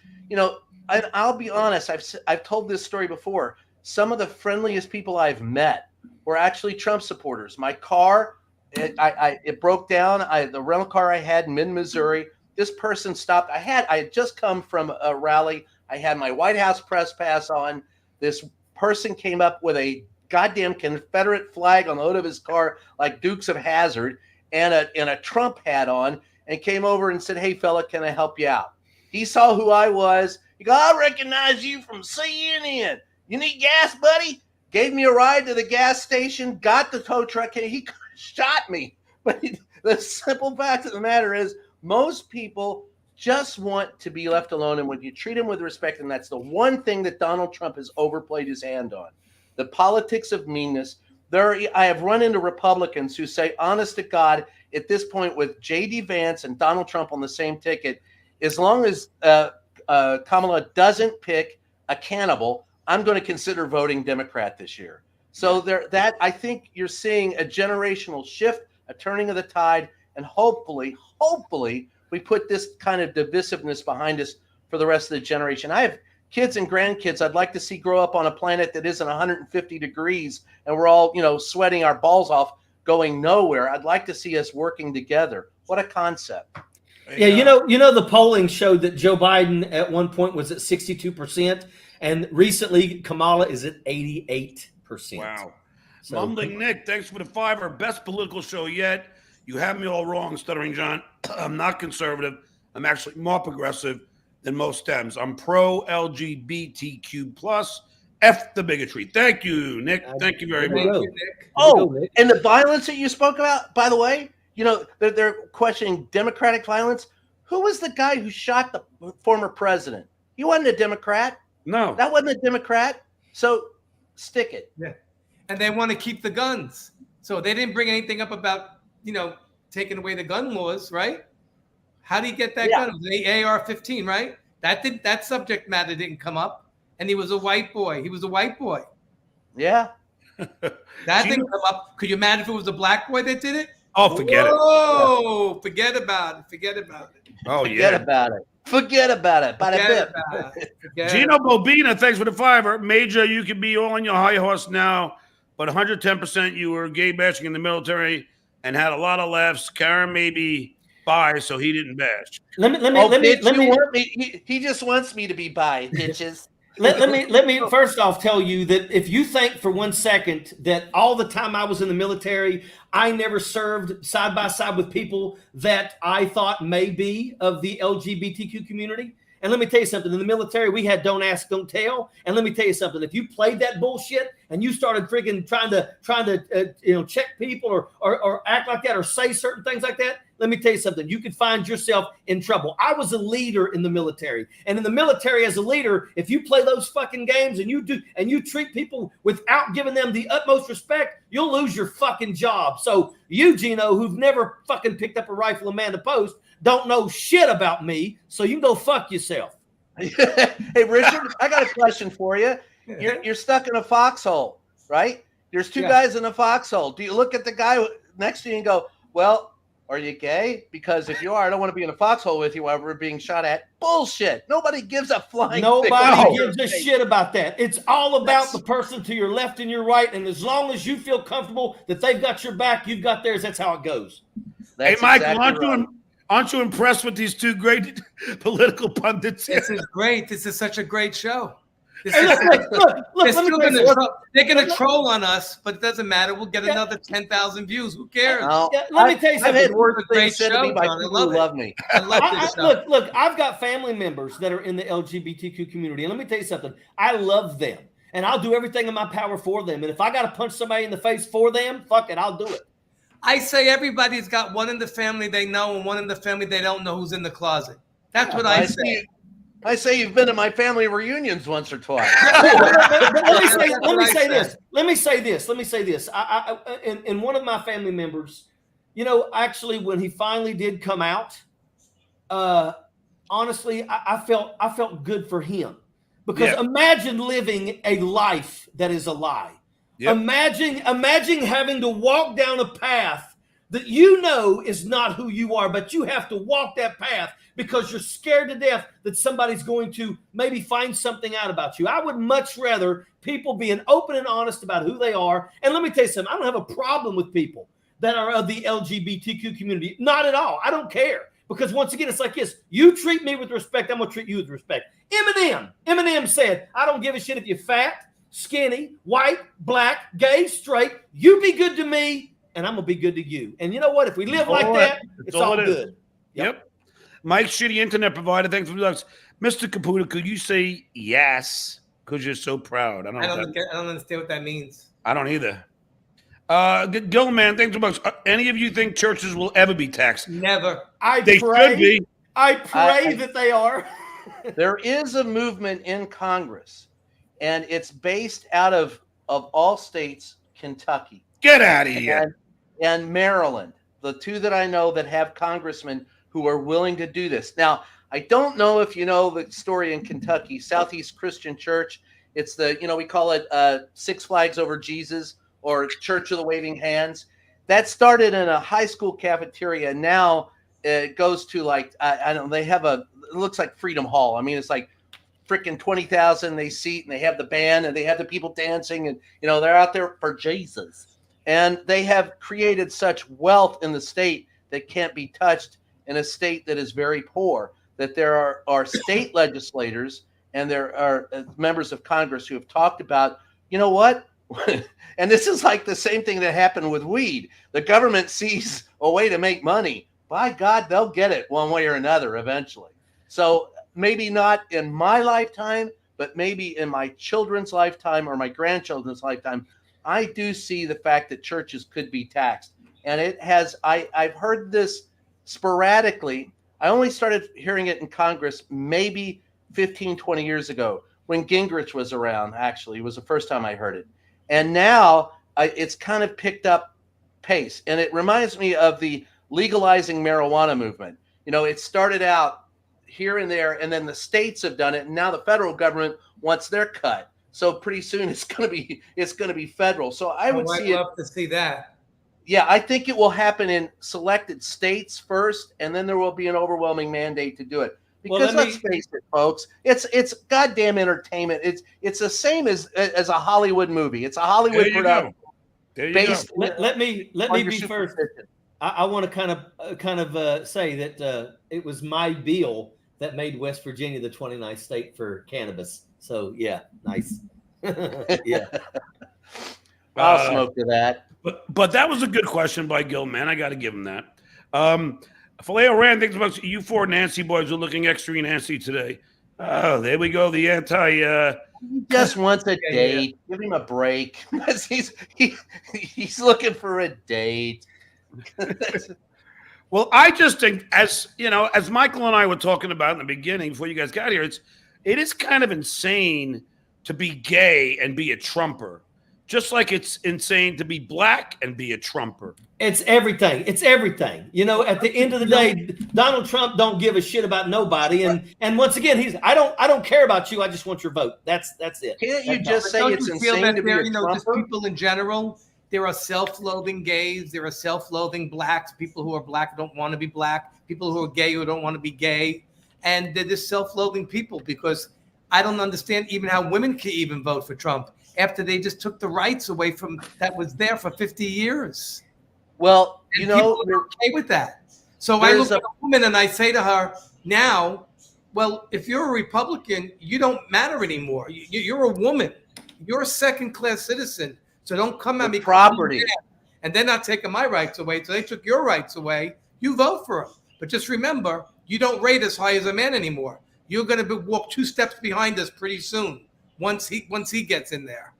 I'll be honest, I've told this story before. Some of the friendliest people I've met were actually Trump supporters. My car, it broke down. The rental car I had in mid-Missouri, this person stopped. I had just come from a rally. I had my White House press pass on. This person came up with a goddamn Confederate flag on the hood of his car, like Dukes of Hazzard, and a Trump hat on, and came over and said, hey, fella, can I help you out? He saw who I was. He goes, I recognize you from CNN. You need gas, buddy? Gave me a ride to the gas station, got the tow truck, and he shot me. But the simple fact of the matter is, most people just want to be left alone. And when you treat them with respect, and that's the one thing that Donald Trump has overplayed his hand on, the politics of meanness. I have run into Republicans who say, honest to God, at this point with J.D. Vance and Donald Trump on the same ticket, as long as Kamala doesn't pick a cannibal, I'm going to consider voting Democrat this year. So I think you're seeing a generational shift, a turning of the tide, and hopefully we put this kind of divisiveness behind us for the rest of the generation. I have kids and grandkids I'd like to see grow up on a planet that isn't 150 degrees and we're all, sweating our balls off going nowhere. I'd like to see us working together. What a concept. Yeah, the polling showed that Joe Biden at one point was at 62%, and recently Kamala is at 88%. Wow. So, Mumbling Nick, thanks for the $5. Best political show yet. You have me all wrong, Stuttering John. I'm not conservative. I'm actually more progressive than most Dems. I'm pro LGBTQ plus F the bigotry. Thank you, Nick. Thank you very There much. you go. Nick. Oh, Nick. and the violence that you spoke about, by the way, you know, they're questioning democratic violence. Who was the guy who shot the former president? He wasn't a Democrat. No. That wasn't a Democrat. So stick it. Yeah. And they want to keep the guns. So they didn't bring anything up about, you know, taking away the gun laws, right? How do you get that gun? It was the AR-15, right? That subject matter didn't come up. And he was a white boy. He was a white boy. Yeah. That didn't come up. Could you imagine if it was a black boy that did it? Oh, forget it. Oh, forget about it. Forget about it. Oh, Forget yeah. about it. Forget about it. Forget about it. Forget Gino about Bobina, thanks for the $5. Major, you can be all on your high horse now, but 110% you were gay bashing in the military and had a lot of laughs. Karen may be bi, so he didn't bash. Let me. He just wants me to be bi, bitches. Let me first off tell you that if you think for 1 second that all the time I was in the military, I never served side by side with people that I thought may be of the LGBTQ community. And let me tell you something, in the military, we had don't ask, don't tell. And let me tell you something, if you played that bullshit and you started freaking trying to check people or act like that or say certain things like that, let me tell you something, you could find yourself in trouble. I was a leader in the military. And in the military as a leader, if you play those fucking games and you treat people without giving them the utmost respect, you'll lose your fucking job. So you, Gino, who've never fucking picked up a rifle and manned a post, don't know shit about me, so you can go fuck yourself. Hey, Richard, I got a question for you. You're stuck in a foxhole, right? There's two guys in a foxhole. Do you look at the guy next to you and go, well, are you gay? Because if you are, I don't want to be in a foxhole with you while we're being shot at. Bullshit. Nobody gives a flying Nobody gives a shit about that. It's all about the person to your left and your right, and as long as you feel comfortable that they've got your back, you've got theirs. That's how it goes. Hey, Michael, aren't you impressed with these two great political pundits? This is great. This is such a great show. Hey, look, they're going to troll on us, but it doesn't matter. We'll get another 10,000 views. Who cares? Let me tell you something. I've had worse Great things said to me by show, John. I people love who it. love me. I love this show. Look, I've got family members that are in the LGBTQ community. And let me tell you something. I love them. And I'll do everything in my power for them. And if I got to punch somebody in the face for them, fuck it, I'll do it. I say everybody's got one in the family they know and one in the family they don't know who's in the closet. That's what I say. I say you've been to my family reunions once or twice. Let me say this. In one of my family members, you know, actually, when he finally did come out, honestly, I felt good for him because imagine living a life that is a lie. Yep. Imagine having to walk down a path that you know is not who you are, but you have to walk that path because you're scared to death that somebody's going to maybe find something out about you. I would much rather people being open and honest about who they are. And let me tell you something, I don't have a problem with people that are of the LGBTQ community. Not at all. I don't care. Because once again, it's like this. You treat me with respect, I'm going to treat you with respect. Eminem said, I don't give a shit if you're fat, skinny, white, black, gay, straight. You be good to me, and I'm going to be good to you. And you know what? If we live like that, it's all good. Yep. Mike's shitty internet provider. Thanks for the bucks. Mr. Caputo, could you say yes? Because you're so proud. I don't understand what that means. I don't either. Gilman, thanks for the bucks. Any of you think churches will ever be taxed? Never. They should be. I pray that they are. There is a movement in Congress, and it's based out of all states, Kentucky. Get out of here. And Maryland, the two that I know that have congressmen who are willing to do this. Now, I don't know if you know the story in Kentucky, Southeast Christian Church. It's we call it Six Flags Over Jesus or Church of the Waving Hands. That started in a high school cafeteria. Now it goes to I don't know, they have it looks like Freedom Hall. I mean, it's like freaking 20,000 they seat, and they have the band and they have the people dancing, and they're out there for Jesus. And they have created such wealth in the state that can't be touched in a state that is very poor, that there are state legislators and there are members of Congress who have talked about, you know what? And this is like the same thing that happened with weed. The government sees a way to make money. By God, they'll get it one way or another eventually. So maybe not in my lifetime, but maybe in my children's lifetime or my grandchildren's lifetime, I do see the fact that churches could be taxed. And it has, I've heard this sporadically. I only started hearing it in Congress maybe 15, 20 years ago when Gingrich was around, actually. It was the first time I heard it. And now it's kind of picked up pace. And it reminds me of the legalizing marijuana movement. You know, it started out here and there, and then the states have done it, and now the federal government wants their cut. So pretty soon it's going to be federal. So I would I'd love to see that. Yeah, I think it will happen in selected states first, and then there will be an overwhelming mandate to do it. Because let's face it, folks, it's goddamn entertainment. It's the same as a Hollywood movie. It's a Hollywood production. Based let me be first. I want to kind of say that it was my bill that made West Virginia the 29th state for cannabis. So yeah, nice. Yeah, I'll smoke to that. But that was a good question by Gil, man. I got to give him that. Faleo Rand thinks about you four Nancy boys are looking extra Nancy today. Oh, there we go. The anti. He just wants a date. Give him a break. he's looking for a date. Well, I just think, as you know, as Michael and I were talking about in the beginning before you guys got here, it is kind of insane to be gay and be a Trumper. Just like it's insane to be black and be a Trumper. It's everything. It's everything. You know, at the end of the day, Donald Trump don't give a shit about nobody. And once again, I don't care about you. I just want your vote. That's it. Can't you just say it's insane to be a Trumper? Just people in general, there are self-loathing gays. There are self-loathing blacks. People who are black don't want to be black. People who are gay who don't want to be gay. And they're just self-loathing people because I don't understand even how women can even vote for Trump after they just took the rights away from that was there for 50 years. Well, and you know, people are okay with that. So I look at a woman and I say to her now, well, if you're a Republican, you don't matter anymore. You're a woman. You're a second-class citizen. So don't come at me. Property. And they're not taking my rights away. So they took your rights away. You vote for them. But just remember, you don't rate as high as a man anymore. You're going to walk 2 steps behind us pretty soon. Once he gets in there.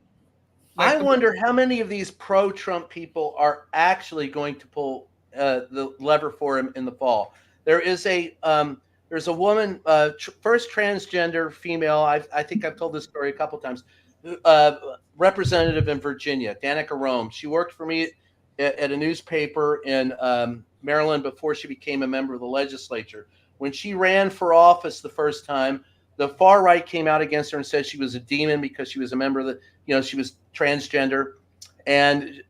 I wonder how many of these pro-Trump people are actually going to pull the lever for him in the fall. There is there's a woman, first transgender female. I think I've told this story a couple times. Representative in Virginia, Danica Rome. She worked for me at a newspaper in Maryland before she became a member of the legislature. When she ran for office the first time, the far right came out against her and said she was a demon because she was a member of the, she was transgender, and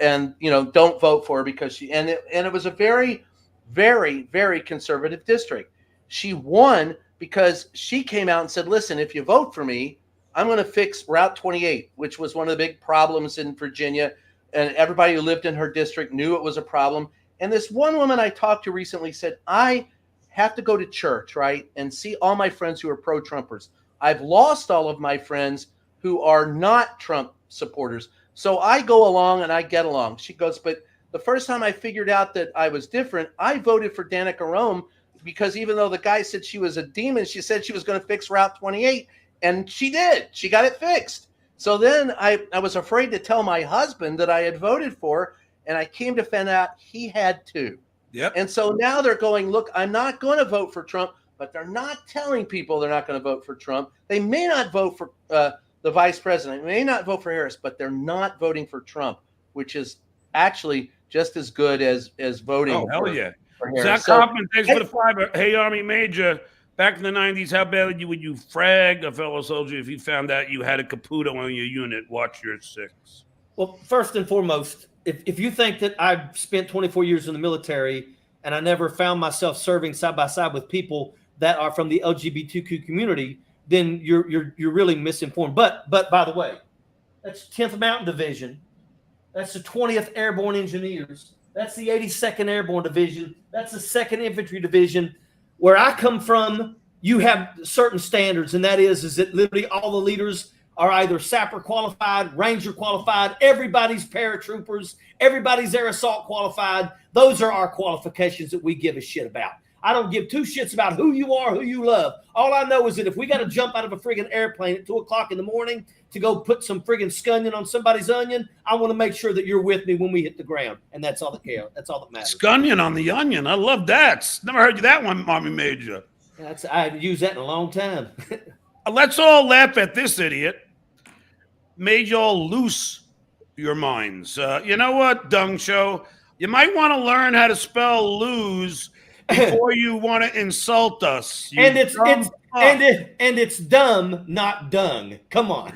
don't vote for her because she, and it was a very, very, very conservative district. She won because she came out and said, listen, if you vote for me, I'm going to fix Route 28, which was one of the big problems in Virginia. And everybody who lived in her district knew it was a problem. And this one woman I talked to recently said, I have to go to church, right, and see all my friends who are pro-Trumpers. I've lost all of my friends who are not Trump supporters. So I go along and I get along. She goes, but the first time I figured out that I was different, I voted for Danica Rome because even though the guy said she was a demon, she said she was going to fix Route 28, and she did. She got it fixed. So then I was afraid to tell my husband that I had voted for, and I came to find out he had too. Yep. And so now they're going, look, I'm not going to vote for Trump, but they're not telling people they're not going to vote for Trump. They may not vote for the vice president. They may not vote for Harris, but they're not voting for Trump, which is actually just as good as voting. Oh, hell yeah. For Harris. Zach Kaufman, thanks for the $5. Hey, Army Major, back in the 90s, how bad would you frag a fellow soldier if you found out you had a Caputo on your unit? Watch your 6. Well, first and foremost, if you think that I've spent 24 years in the military and I never found myself serving side by side with people that are from the LGBTQ community, then you're really misinformed. But by the way, that's 10th Mountain Division. That's the 20th Airborne Engineers. That's the 82nd Airborne Division. That's the 2nd Infantry Division. Where I come from, you have certain standards, and that is that literally all the leaders are either sapper qualified, ranger qualified, everybody's paratroopers, everybody's air assault qualified. Those are our qualifications that we give a shit about. I don't give two shits about who you are, who you love. All I know is that if we got to jump out of a friggin' airplane at 2 o'clock in the morning to go put some friggin' scunion on somebody's onion, I want to make sure that you're with me when we hit the ground. And that's all that counts. That's all that matters. Scunion on the onion. I love that. Never heard you that one, Mommy Major. I haven't used that in a long time. Let's all laugh at this idiot. Made y'all loose your minds. You know what, Dung Show? You might want to learn how to spell lose before you want to insult us. And it's dumb, not dung. Come on.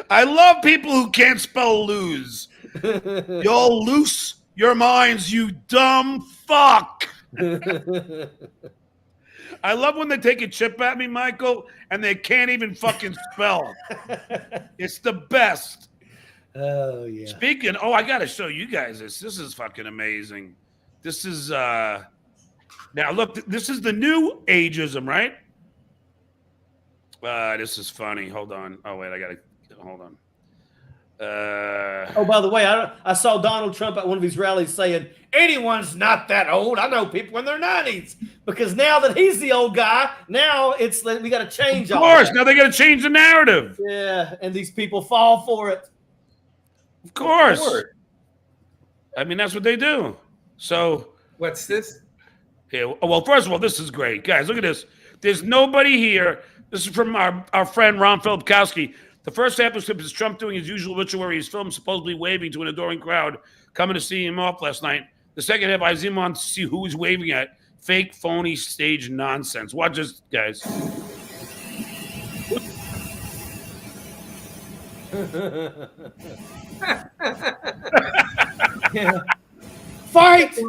I love people who can't spell lose. Y'all loose your minds, you dumb fuck. I love when they take a chip at me, Michael, and they can't even fucking spell. It's the best. Oh, yeah. Speaking, I got to show you guys this. This is fucking amazing. This is, now look, this is the new ageism, right? This is funny. Hold on. Oh, wait, I got to, hold on. Oh, by the way, I saw Donald Trump at one of his rallies saying, anyone's not that old. I know people in their 90s. Because now that he's the old guy, now it's we got to change all Of course, that. now they got to change the narrative. Yeah, and these people fall for it. Of course. I mean, that's what they do. So, What's this? here, well, first of all, this is great. Guys, look at this. There's nobody here. This is from our friend Ron Filipkowski. The first sample clip is Trump doing his usual ritual where he's filmed supposedly waving to an adoring crowd coming to see him off last night. The second half, I zoom on to see who he's waving at. Fake, phony, stage nonsense. Watch this, guys. Yeah. Fight!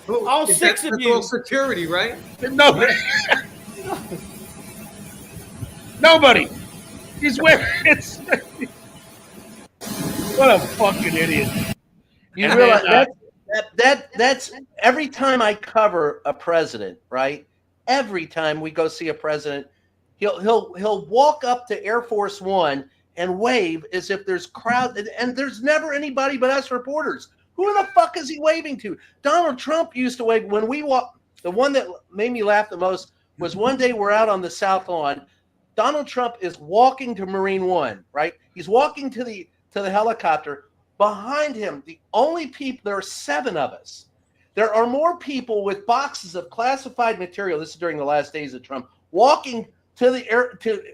All Is six that of you. security, right? Nobody. Nobody. He's wearing it. What a fucking idiot. You And realize then, that's every time I cover a president, right? Every time we go see a president, he'll walk up to Air Force One and wave as if there's crowd, and there's never anybody but us reporters. Who the fuck is he waving to? Donald Trump used to wave when we walk. The one that made me laugh the most was one day we're out on the South Lawn. Donald Trump is walking to Marine One, right? He's walking to the helicopter. Behind him, the only people, there are 7 of us. There are more people with boxes of classified material. This is during the last days of Trump, walking to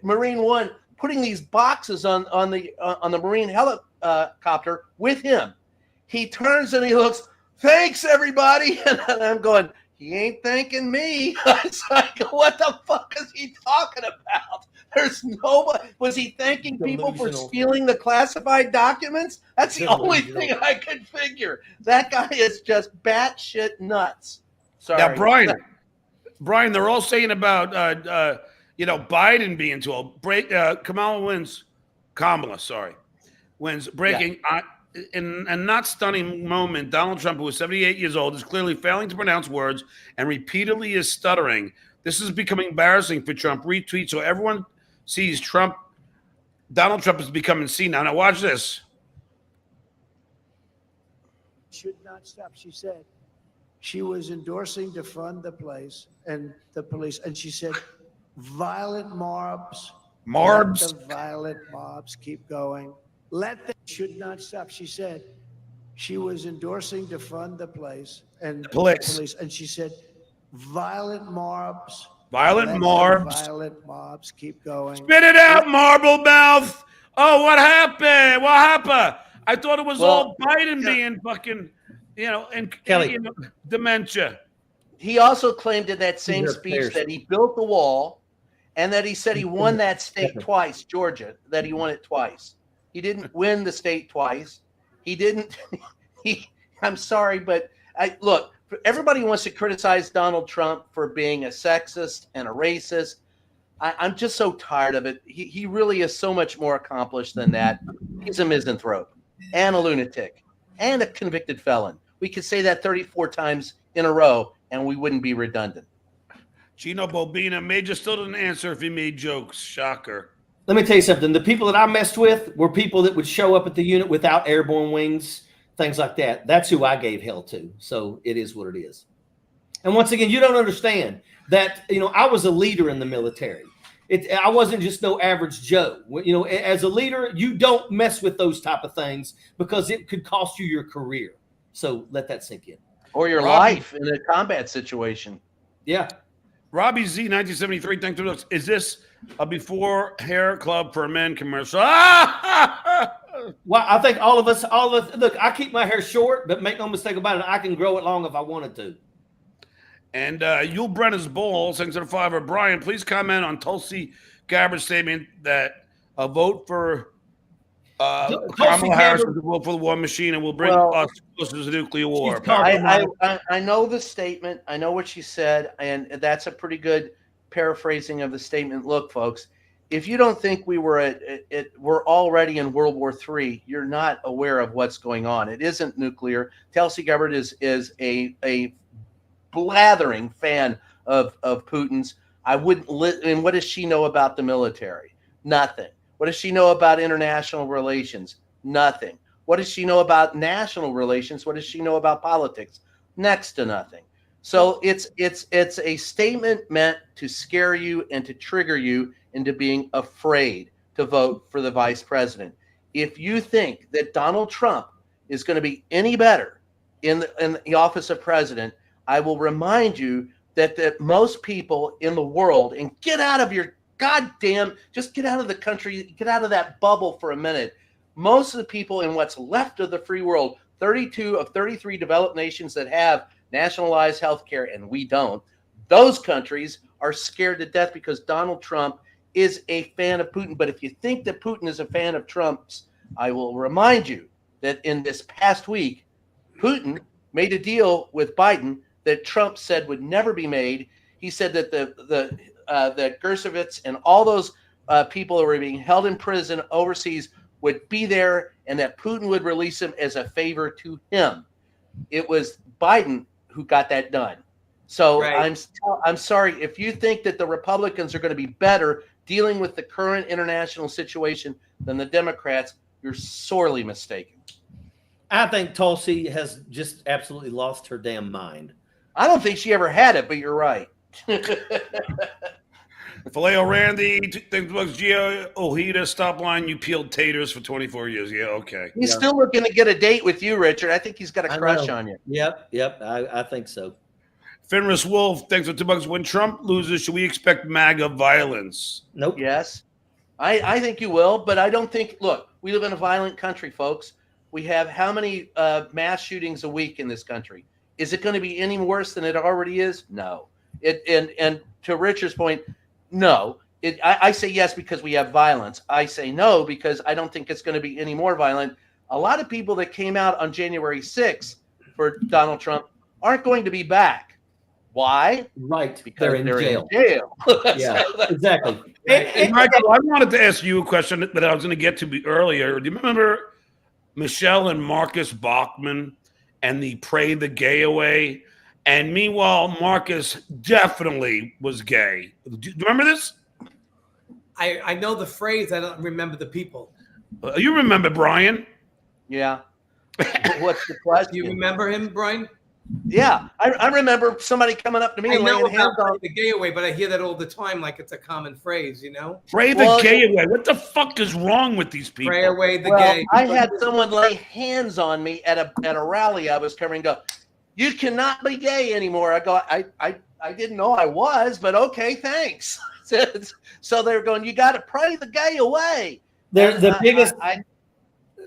Marine One, putting these boxes on the Marine helicopter with him. He turns and he looks, thanks everybody. And I'm going, he ain't thanking me. It's like, what the fuck is he talking about? There's nobody. Was he thanking people for stealing the classified documents? That's the only thing I could figure. That guy is just batshit nuts. Sorry. now, Brian, they're all saying about Biden being too old. Kamala wins. Breaking. In a not stunning moment, Donald Trump, who is 78 years old, is clearly failing to pronounce words and repeatedly is stuttering. This is becoming embarrassing for Trump. Retweet so everyone sees Trump. Donald Trump is becoming senile. Now watch this. Should not stop. She said she was endorsing to fund the police, and she said violent mobs. Let the violent mobs keep going. Let them should not stop. She said she was endorsing to fund the police and police, and she said violent mobs. Violent mobs keep going. Spit it out, marble mouth. Oh, what happened? I thought it was all Biden being fucking, Kelly. Dementia. He also claimed in that same speech that he built the wall and that he said he won that state twice, Georgia, that he won it twice. He didn't win the state twice. I'm sorry, but look, everybody wants to criticize Donald Trump for being a sexist and a racist. I'm just so tired of it. He really is so much more accomplished than that. He's a misanthrope and a lunatic and a convicted felon. We could say that 34 times in a row and we wouldn't be redundant. Gino Bobina, Major still didn't answer if he made jokes. Shocker. Let me tell you something. The people that I messed with were people that would show up at the unit without airborne wings, things like that. That's who I gave hell to. So it is what it is. And once again, you don't understand that, I was a leader in the military. I wasn't just no average Joe. As a leader, you don't mess with those type of things because it could cost you your career. So let that sink in. Or your life in a combat situation. Yeah. Robbie Z, 1973. Thanks for this. Is this a before hair club for men commercial? Ah! Well, I think all of us, look, I keep my hair short, but make no mistake about it, I can grow it long if I wanted to. And Yul Brenner's Bull, thanks to the $5. Brian, please comment on Tulsi Gabbard's statement that a vote for Kamala Harris is a vote for the war machine and will bring us closer to the nuclear war. I know the statement. I know what she said, and that's a pretty good paraphrasing of the statement. Look, folks, if you don't think we're already in World War III, you're not aware of what's going on. It isn't nuclear. Tulsi Gabbard is a blathering fan of Putin's. And what does she know about the military? Nothing. What does she know about international relations? Nothing. What does she know about national relations? What does she know about politics? Next to nothing. So it's a statement meant to scare you and to trigger you into being afraid to vote for the vice president. If you think that Donald Trump is going to be any better in the office of president, I will remind you that most people in the world, and get out of your just get out of the country, get out of that bubble for a minute. Most of the people in what's left of the free world, 32 of 33 developed nations that have nationalized health care, and we don't, those countries are scared to death because Donald Trump is a fan of Putin. But if you think that Putin is a fan of Trump's, I will remind you that in this past week, Putin made a deal with Biden that Trump said would never be made. He said that that Gersovitz and all those people who were being held in prison overseas would be there, and that Putin would release them as a favor to him. It was Biden who got that done. So right. I'm sorry if you think that the Republicans are going to be better dealing with the current international situation than the Democrats. You're sorely mistaken. I think Tulsi has just absolutely lost her damn mind. I don't think she ever had it, but you're right. Filet Randy, thanks bucks. Gio Ojeda, stop line. You peeled taters for 24 years. Yeah, okay. He's still looking to get a date with you, Richard. I think he's got a crush on you. Yep. I think so. Fenris Wolf, thanks for $2. When Trump loses, should we expect MAGA violence? Nope. Yes. I think you will, but I don't think. Look, we live in a violent country, folks. We have how many mass shootings a week in this country? Is it going to be any worse than it already is? No. And to Richard's point, no. I say yes because we have violence. I say no because I don't think it's going to be any more violent. A lot of people that came out on January 6th for Donald Trump aren't going to be back. Why? Right. Because they're in jail. Yeah, exactly. And Michael, I wanted to ask you a question that I was going to get to earlier. Do you remember Michelle and Marcus Bachmann and the Pray the Gay Away? And meanwhile, Marcus definitely was gay. Do you remember this? I know the phrase. I don't remember the people. You remember Brian? Yeah. What's the question? Do you remember him, Brian? Yeah. I remember somebody coming up to me and laying hands on the gay away, but I hear that all the time like it's a common phrase, you know? Pray the gay away. What the fuck is wrong with these people? Pray away the gay. I had someone lay hands on me at a rally I was covering. Go, you cannot be gay anymore. I go, I didn't know I was, but okay, thanks. So they're going, you got to pray the gay away. The biggest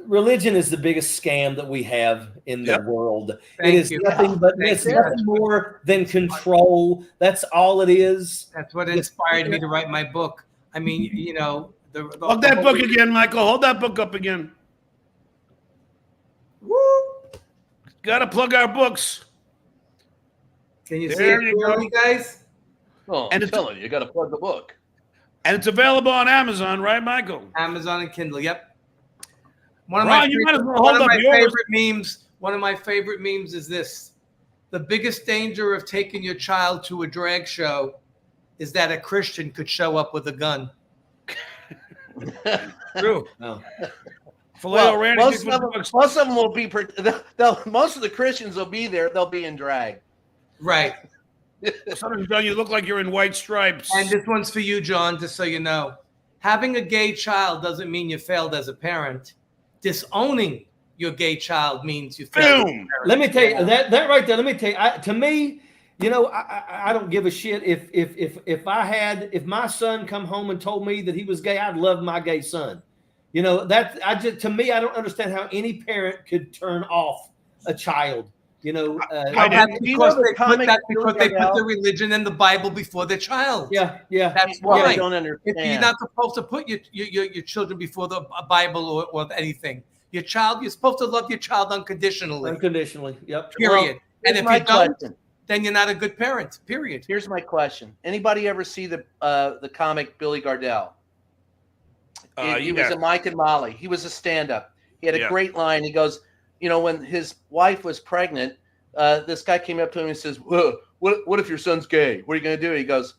religion is the biggest scam that we have in the world. It is nothing but it's nothing more than control. That's all it is. That's what inspired me to write my book. I mean, you know, hold that book again, Michael. Hold that book up again. Woo! Got to plug our books. Can you see it clearly, guys? Oh, I'm telling you, got to plug the book. And it's available on Amazon, right, Michael? Amazon and Kindle. Yep. One of my favorite memes is this. The biggest danger of taking your child to a drag show is that a Christian could show up with a gun. True. Oh. Most of them will be. Most of the Christians will be there. They'll be in drag. Right. Stuttering John, you look like you're in white stripes. And this one's for you, John, just so you know. Having a gay child doesn't mean you failed as a parent. Disowning your gay child means you failed. Boom. Let me tell you that right there. Let me tell you, to me, you know, I don't give a shit if my son come home and told me that he was gay, I'd love my gay son. You know, to me, I don't understand how any parent could turn off a child. You know, that's because they put the religion and the Bible before their child. Yeah. That's why. I don't understand. If you're not supposed to put your children before the Bible or anything. Your child, you're supposed to love your child unconditionally. Unconditionally, yep. Period. Well, and if you don't, then you're not a good parent. Period. Here's my question: anybody ever see the comic Billy Gardell? He was a Mike and Molly. He was a stand-up. He had a great line. He goes, you know, when his wife was pregnant, this guy came up to him and says, what if your son's gay? What are you going to do? He goes,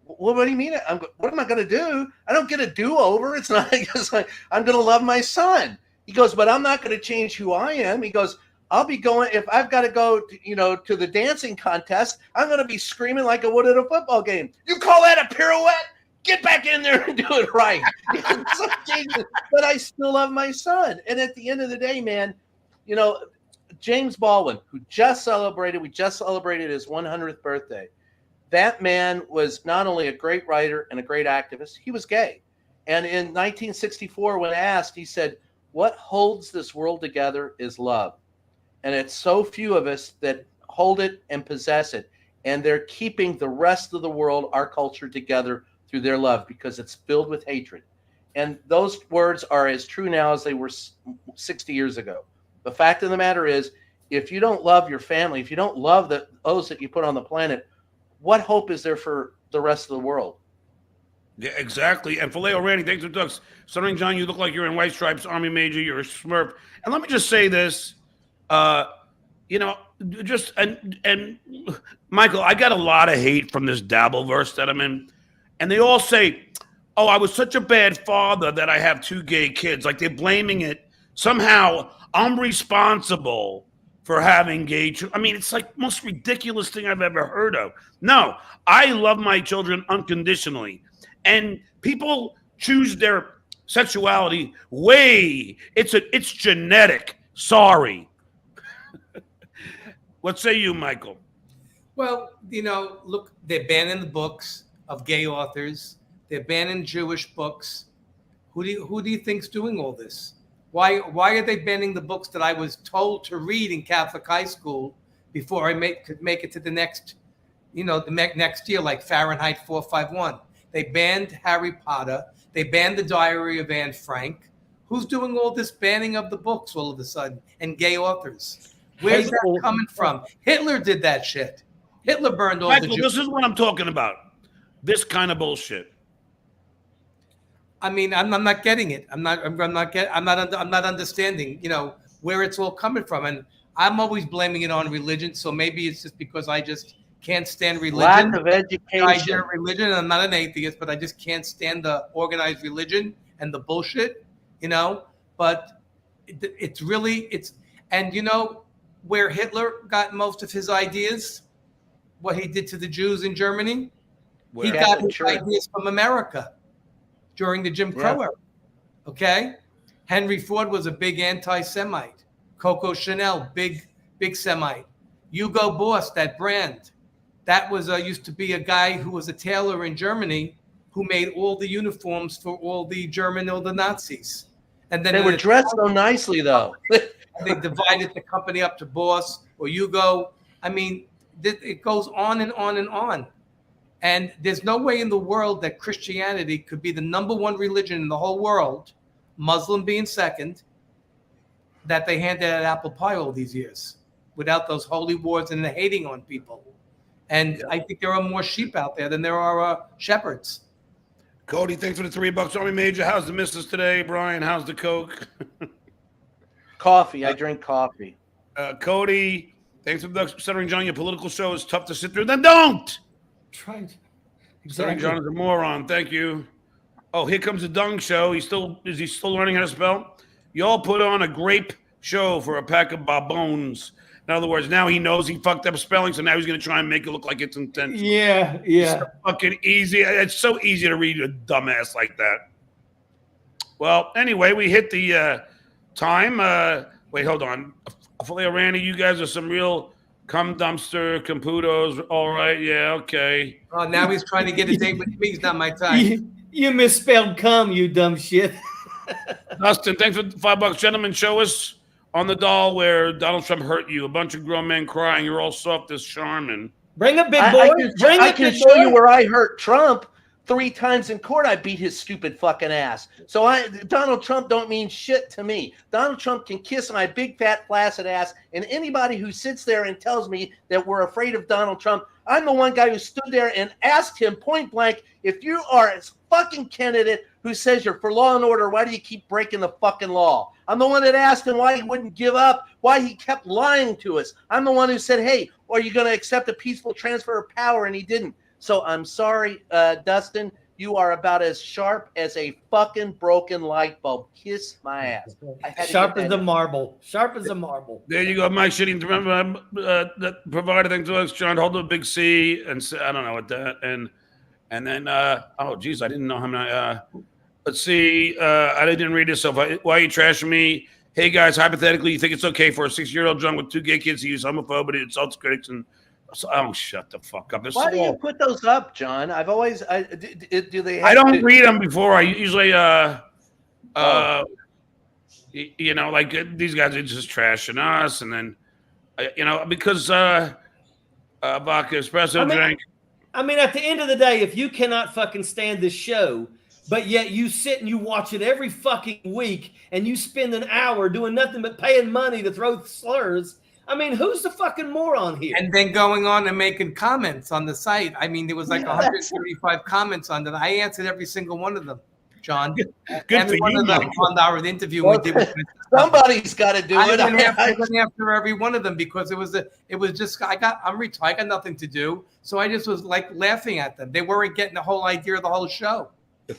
well, what do you mean? What am I going to do? I don't get a do-over. It's not like I'm going to love my son. He goes, but I'm not going to change who I am. He goes, I'll be going, if I've got to go, to the dancing contest, I'm going to be screaming like I would at a football game. You call that a pirouette? Get back in there and do it right. But I still love my son. And at the end of the day, man, you know, James Baldwin, we just celebrated his 100th birthday. That man was not only a great writer and a great activist, he was gay. And in 1964, when asked, he said, what holds this world together is love. And it's so few of us that hold it and possess it. And they're keeping the rest of the world, our culture, together through their love because it's filled with hatred. And those words are as true now as they were 60 years ago. The fact of the matter is, if you don't love your family, if you don't love those that you put on the planet, what hope is there for the rest of the world? Yeah, exactly. And Filet Randy, thanks for ducks. Stuttering John, you look like you're in White Stripes, Army Major. You're a Smurf. And let me just say this, you know, and Michael, I got a lot of hate from this Dabbleverse that I'm in, and they all say, "Oh, I was such a bad father that I have 2 gay kids." Like they're blaming it somehow. I'm responsible for having gay children. I mean, it's like the most ridiculous thing I've ever heard of. No, I love my children unconditionally. And people choose their sexuality it's genetic. Sorry. What say you, Michael? Well, you know, look, they're banning the books of gay authors. They're banning Jewish books. Who do you think's doing all this? Why are they banning the books that I was told to read in Catholic high school before I could make it to the next year, like Fahrenheit 451? They banned Harry Potter. They banned the Diary of Anne Frank. Who's doing all this banning of the books all of a sudden and gay authors? Where's that coming from? Hitler did that shit. Hitler burned all the Jews. This is what I'm talking about. This kind of bullshit. I mean, I'm not getting it. I'm not understanding, you know, where it's all coming from. And I'm always blaming it on religion. So maybe it's just because I just can't stand religion. Lack of education. I share religion, and I'm not an atheist, but I just can't stand the organized religion and the bullshit, you know. But it's and you know where Hitler got most of his ideas, what he did to the Jews in Germany. He got his ideas from America during the Jim Crow era. Okay, Henry Ford was a big anti-Semite. Coco Chanel, big Semite. Hugo Boss, that brand, that was used to be a guy who was a tailor in Germany who made all the uniforms for all the Nazis. And then they were dressed so nicely, though. They divided the company up to Boss or Hugo. I mean, it goes on and on and on. And there's no way in the world that Christianity could be the number one religion in the whole world, Muslim being second, that they handed out apple pie all these years without those holy wars and the hating on people. And I think there are more sheep out there than there are shepherds. Cody, thanks for the $3. Army Major, how's the missus today? Brian, how's the Coke? Coffee. I drink coffee. Cody, thanks for the Stuttering John. Your political show is tough to sit through. Then don't. Right. Stuttering John is a moron. Thank you. Oh, here comes the Dung Show. Is he still learning how to spell? Y'all put on a grape show for a pack of baboons. In other words, now he knows he fucked up spelling, so now he's going to try and make it look like it's intentional. Yeah. It's so fucking easy. It's so easy to read a dumbass like that. Well, anyway, we hit the time. Wait, hold on. Randy, you guys are some real cum dumpster Caputos. All right, yeah, okay. Oh, now he's trying to get a date with me. He's not my type. You misspelled cum, you dumb shit. Dustin, thanks for $5. Gentlemen, show us on the doll where Donald Trump hurt you. A bunch of grown men crying. You're all soft as Charmin. Bring a big boy. I can show you where I hurt Trump 3 times in court. I beat his stupid fucking ass. So Donald Trump don't mean shit to me. Donald Trump can kiss my big fat flaccid ass, and anybody who sits there and tells me that we're afraid of Donald Trump, I'm the one guy who stood there and asked him point blank, if you are a fucking candidate who says you're for law and order, why do you keep breaking the fucking law? I'm the one that asked him why he wouldn't give up, why he kept lying to us. I'm the one who said, hey, are you going to accept a peaceful transfer of power? And he didn't. So I'm sorry, Dustin, you are about as sharp as a fucking broken light bulb. Kiss my ass. Sharp as a marble. Sharp as a marble. There you go, Mike Shitting. Remember that provider thing to us, John. Hold the big C and say, I don't know what that. And then, oh, geez, I didn't know how many. Let's see. I didn't read this. So why are you trashing me? Hey, guys, hypothetically, you think it's okay for a 6-year-old drunk with 2 gay kids to use homophobe, but it insults critics and. Oh, shut the fuck up. Why do you put those up, John? I've always do they? I don't read them before. I usually you know, like these guys are just trashing us, and then you know, because vodka espresso drink. I mean, at the end of the day, if you cannot fucking stand this show, but yet you sit and you watch it every fucking week, and you spend an hour doing nothing but paying money to throw slurs. I mean, who's the fucking moron here? And then going on and making comments on the site. I mean, there was like 135 comments on that. I answered every single one of them, John. Good every for one you, of them Mike. on our interview we did. Somebody's got to do it. I went after every one of them because it was just I'm retired. I got nothing to do, so I just was like laughing at them. They weren't getting the whole idea of the whole show.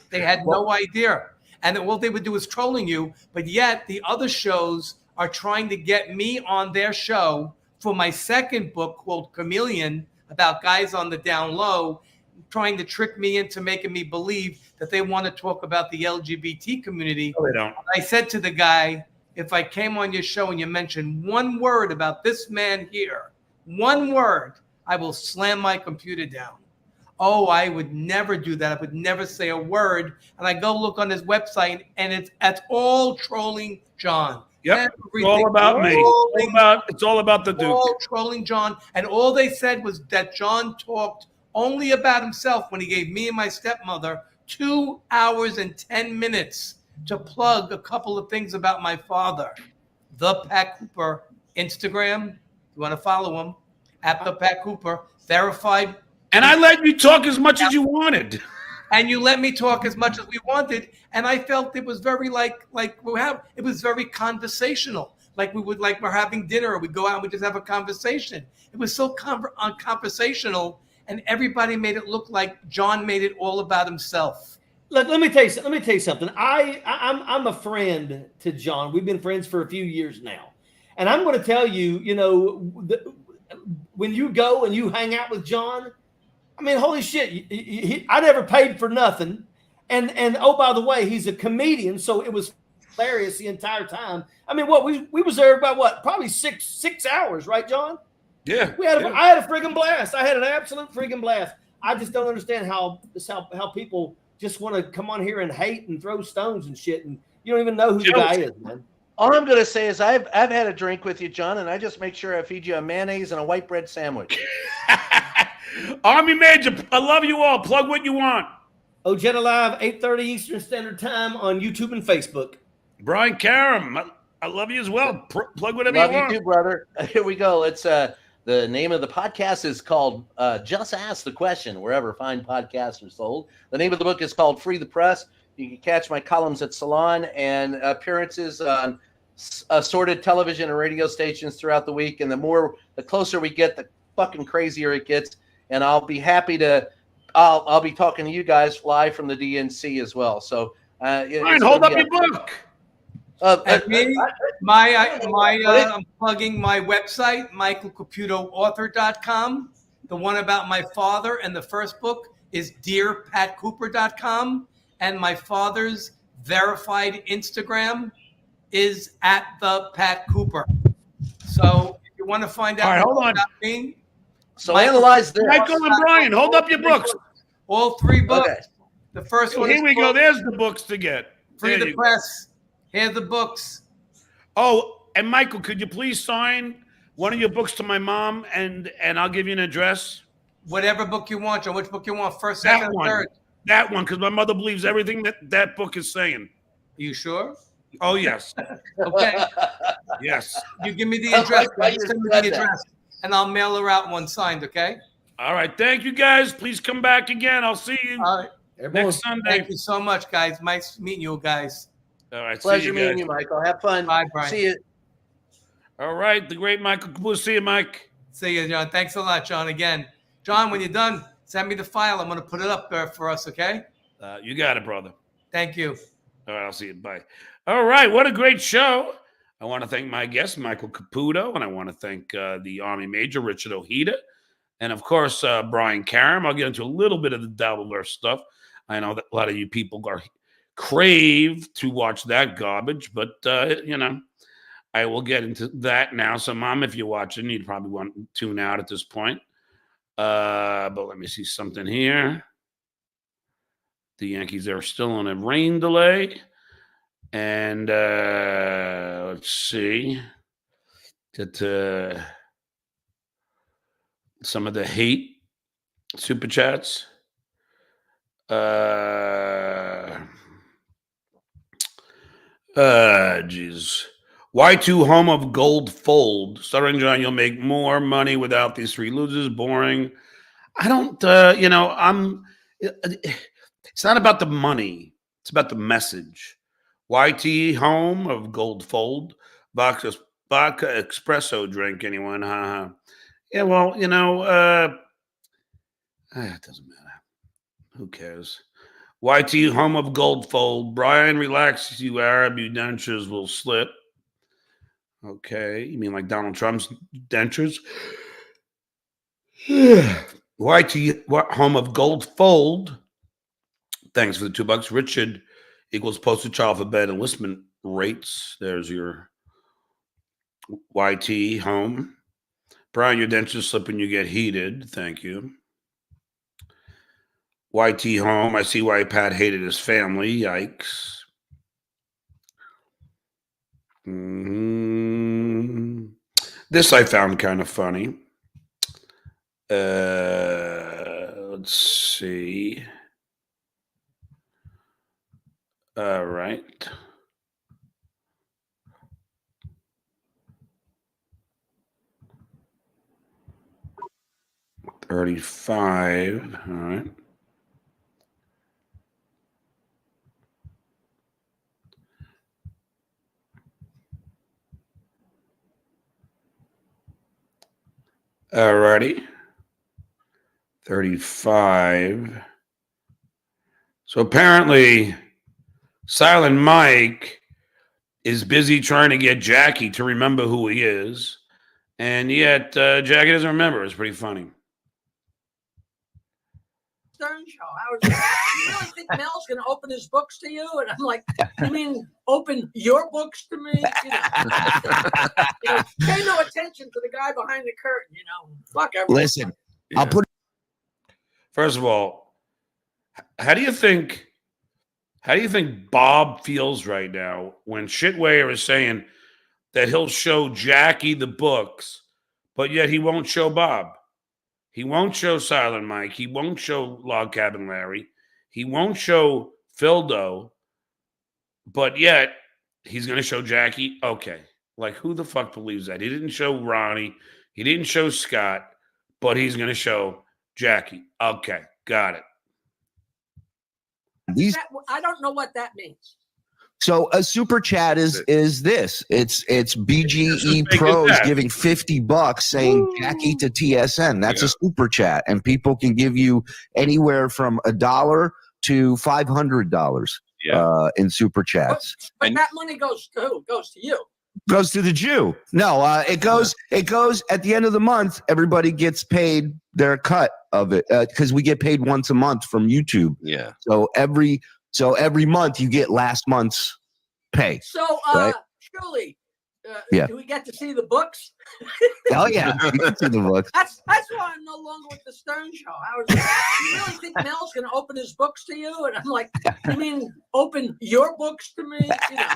They had no idea, and all they would do was trolling you. But yet the other shows are trying to get me on their show for my second book called Chameleon about guys on the down low, trying to trick me into making me believe that they want to talk about the LGBT community. No, they don't. I said to the guy, if I came on your show and you mentioned one word about this man here, one word, I will slam my computer down. Oh, I would never do that. I would never say a word. And I go look on his website, and that's all trolling John. Yep, it's all about me. It's all about the Duke. All trolling John. And all they said was that John talked only about himself when he gave me and my stepmother 2 hours and 10 minutes to plug a couple of things about my father. The Pat Cooper Instagram. You want to follow him at the Pat Cooper. Verified. And I let you talk as much as you wanted. And you let me talk as much as we wanted, and I felt it was very it was very conversational. We're having dinner, or we go out and we just have a conversation. It was so conversational, and everybody made it look like John made it all about himself. Let me tell you something. I'm a friend to John. We've been friends for a few years now, and I'm going to tell you, you know, when you go and you hang out with John. I mean, holy shit! I never paid for nothing, and oh, by the way, he's a comedian, so it was hilarious the entire time. I mean, we was there about probably six hours, right, John? Yeah. I had a friggin' blast. I had an absolute friggin' blast. I just don't understand how people just want to come on here and hate and throw stones and shit, and you don't even know who the guy is, man. All I'm going to say is I've had a drink with you, John, and I just make sure I feed you a mayonnaise and a white bread sandwich. Army Major, I love you all. Plug what you want. Ojeda Live, 8:30 Eastern Standard Time on YouTube and Facebook. Brian Karam, I love you as well. Plug whatever Love you want. You too, brother. Here we go. It's the name of the podcast is called Just Ask the Question, wherever fine podcasts are sold. The name of the book is called Free the Press. You can catch my columns at Salon and appearances on assorted television and radio stations throughout the week. And the closer we get, the fucking crazier it gets. And I'll be happy to, I'll be talking to you guys live from the DNC as well. So, Ryan, hold up your book. And me, I'm plugging my website, michaelcaputoauthor.com. The one about my father and the first book is dearpatcooper.com. And my father's verified Instagram is at the Pat Cooper. So if you want to find out more about me, so analyze this. Michael and Brian, hold up your books. All 3 books. Okay. The first one. Here we go. There's the books to get. Free the press. Here are the books. Oh, and Michael, could you please sign one of your books to my mom, and I'll give you an address? Whatever book you want, John. Which book you want? First, That second, or one. third? That one, because my mother believes everything that book is saying. You sure? Oh, yes. Okay. Yes. You give me the address. I You just send me said the that. address, and I'll mail her out one signed. Okay. All right. Thank you, guys. Please come back again. I'll see you All right. next Sunday. Thank you so much, guys. Nice meeting you guys. All right. Pleasure see you meeting guys. you, Michael. Have fun. Bye, Brian. See you. All right. The great Michael Caputo. See you, Mike. See you, John. Thanks a lot, John. Again, John, when you're done, send me the file. I'm going to put it up there for us. Okay. You got it, brother. Thank you. All right. I'll see you. Bye. All right. What a great show. I want to thank my guest, Michael Caputo, and I want to thank the Army Major, Richard Ojeda, and, of course, Brian Karam. I'll get into a little bit of the Dabbler stuff. I know that a lot of you people crave to watch that garbage, but, I will get into that now. So, Mom, if you're watching, you'd probably want to tune out at this point. But let me see something here. The Yankees are still on a rain delay. And let's see that some of the hate super chats. Geez. Y2 home of gold fold. Stuttering John, you'll make more money without these 3 losers. Boring. I don't, it's not about the money. It's about the message. YT home of gold fold. Vodka espresso drink, anyone? Yeah, well, it doesn't matter. Who cares? YT home of gold fold. Brian, relax, you Arab, you dentures will slip. Okay, you mean like Donald Trump's dentures? YT home of gold fold. Thanks for the $2. Richard equals postage alphabet enlistment rates. There's your YT home. Brian, your dentures slip and you get heated. Thank you. YT home. I see why Pat hated his family. Yikes. This I found kind of funny. Let's see. All right. $35. All right. All righty. 35. So apparently, Silent Mike is busy trying to get Jackie to remember who he is, and yet Jackie doesn't remember. It's pretty funny. Stern show. I was like, you really think Mel's going to open his books to you? And I'm like, you mean open your books to me? Pay no attention to the guy behind the curtain. Fuck everyone. Listen, I'll put. First of all, how do you think Bob feels right now when Shitwayer is saying that he'll show Jackie the books, but yet he won't show Bob? He won't show Silent Mike. He won't show Log Cabin Larry. He won't show Phildo, but yet he's going to show Jackie. Okay. Like, who the fuck believes that? He didn't show Ronnie. He didn't show Scott, but he's going to show Jackie. Okay. Got it. I don't know what that means. So a super chat is this. It's BGE Pros giving $50 saying Jackie to TSN. That's a super chat, and people can give you anywhere from $1 to $500. in super chats. But that money goes to who? Goes to you. Goes to the Jew. No, it goes at the end of the month. Everybody gets paid their cut of it because we get paid once a month from YouTube. Yeah. So every month you get last month's pay. So, right? Julie, Yeah. do we get to see the books? Oh yeah, you can see the books. That's why I'm no longer with the Stern Show. I was like, you really think Mel's going to open his books to you? And I'm like, you mean open your books to me? You know,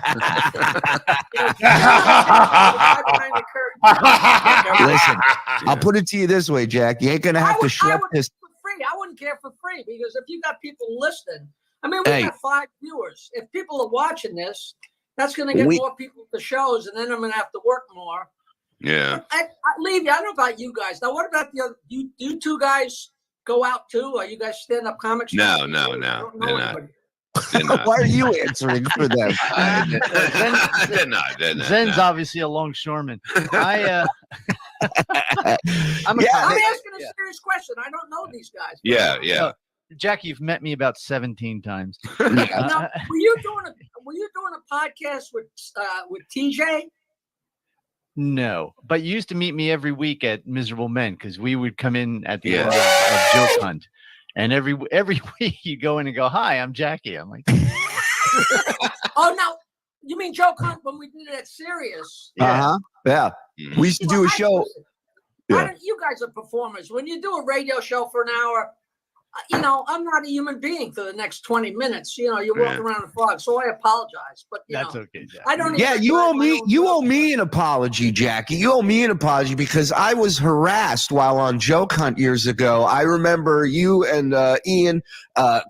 behind the curtain. Listen, I'll put it to you this way, Jack. You ain't gonna have to schlep this. For free. I wouldn't care for free because if you got people listening, I mean, we got 5 viewers. If people are watching this, that's going to get more people to shows, and then I'm going to have to work more. Yeah. I leave you. I don't know about you guys. Now, what about the other? You two guys go out too? Are you guys stand-up comics? No. They're not. They're not. Why are you answering for them? They're not. Zen's obviously a longshoreman. I'm asking a serious question. I don't know these guys. Yeah. Jackie, you've met me about 17 times. Now, were you doing a podcast with TJ? No, but you used to meet me every week at Miserable Men because we would come in at the end of Joke Hunt, and every week you go in and go, "Hi, I'm Jackie." I'm like, "Oh, now you mean Joke Hunt when we did that Serious?" Yeah. We used to do a show. You guys are performers. When you do a radio show for an hour, I'm not a human being for the next 20 minutes. You're walking around in fog, so I apologize. But that's okay, Jack. I don't. Yeah, you owe me an apology, Jackie. You owe me an apology because I was harassed while on Joke Hunt years ago. I remember you and Ian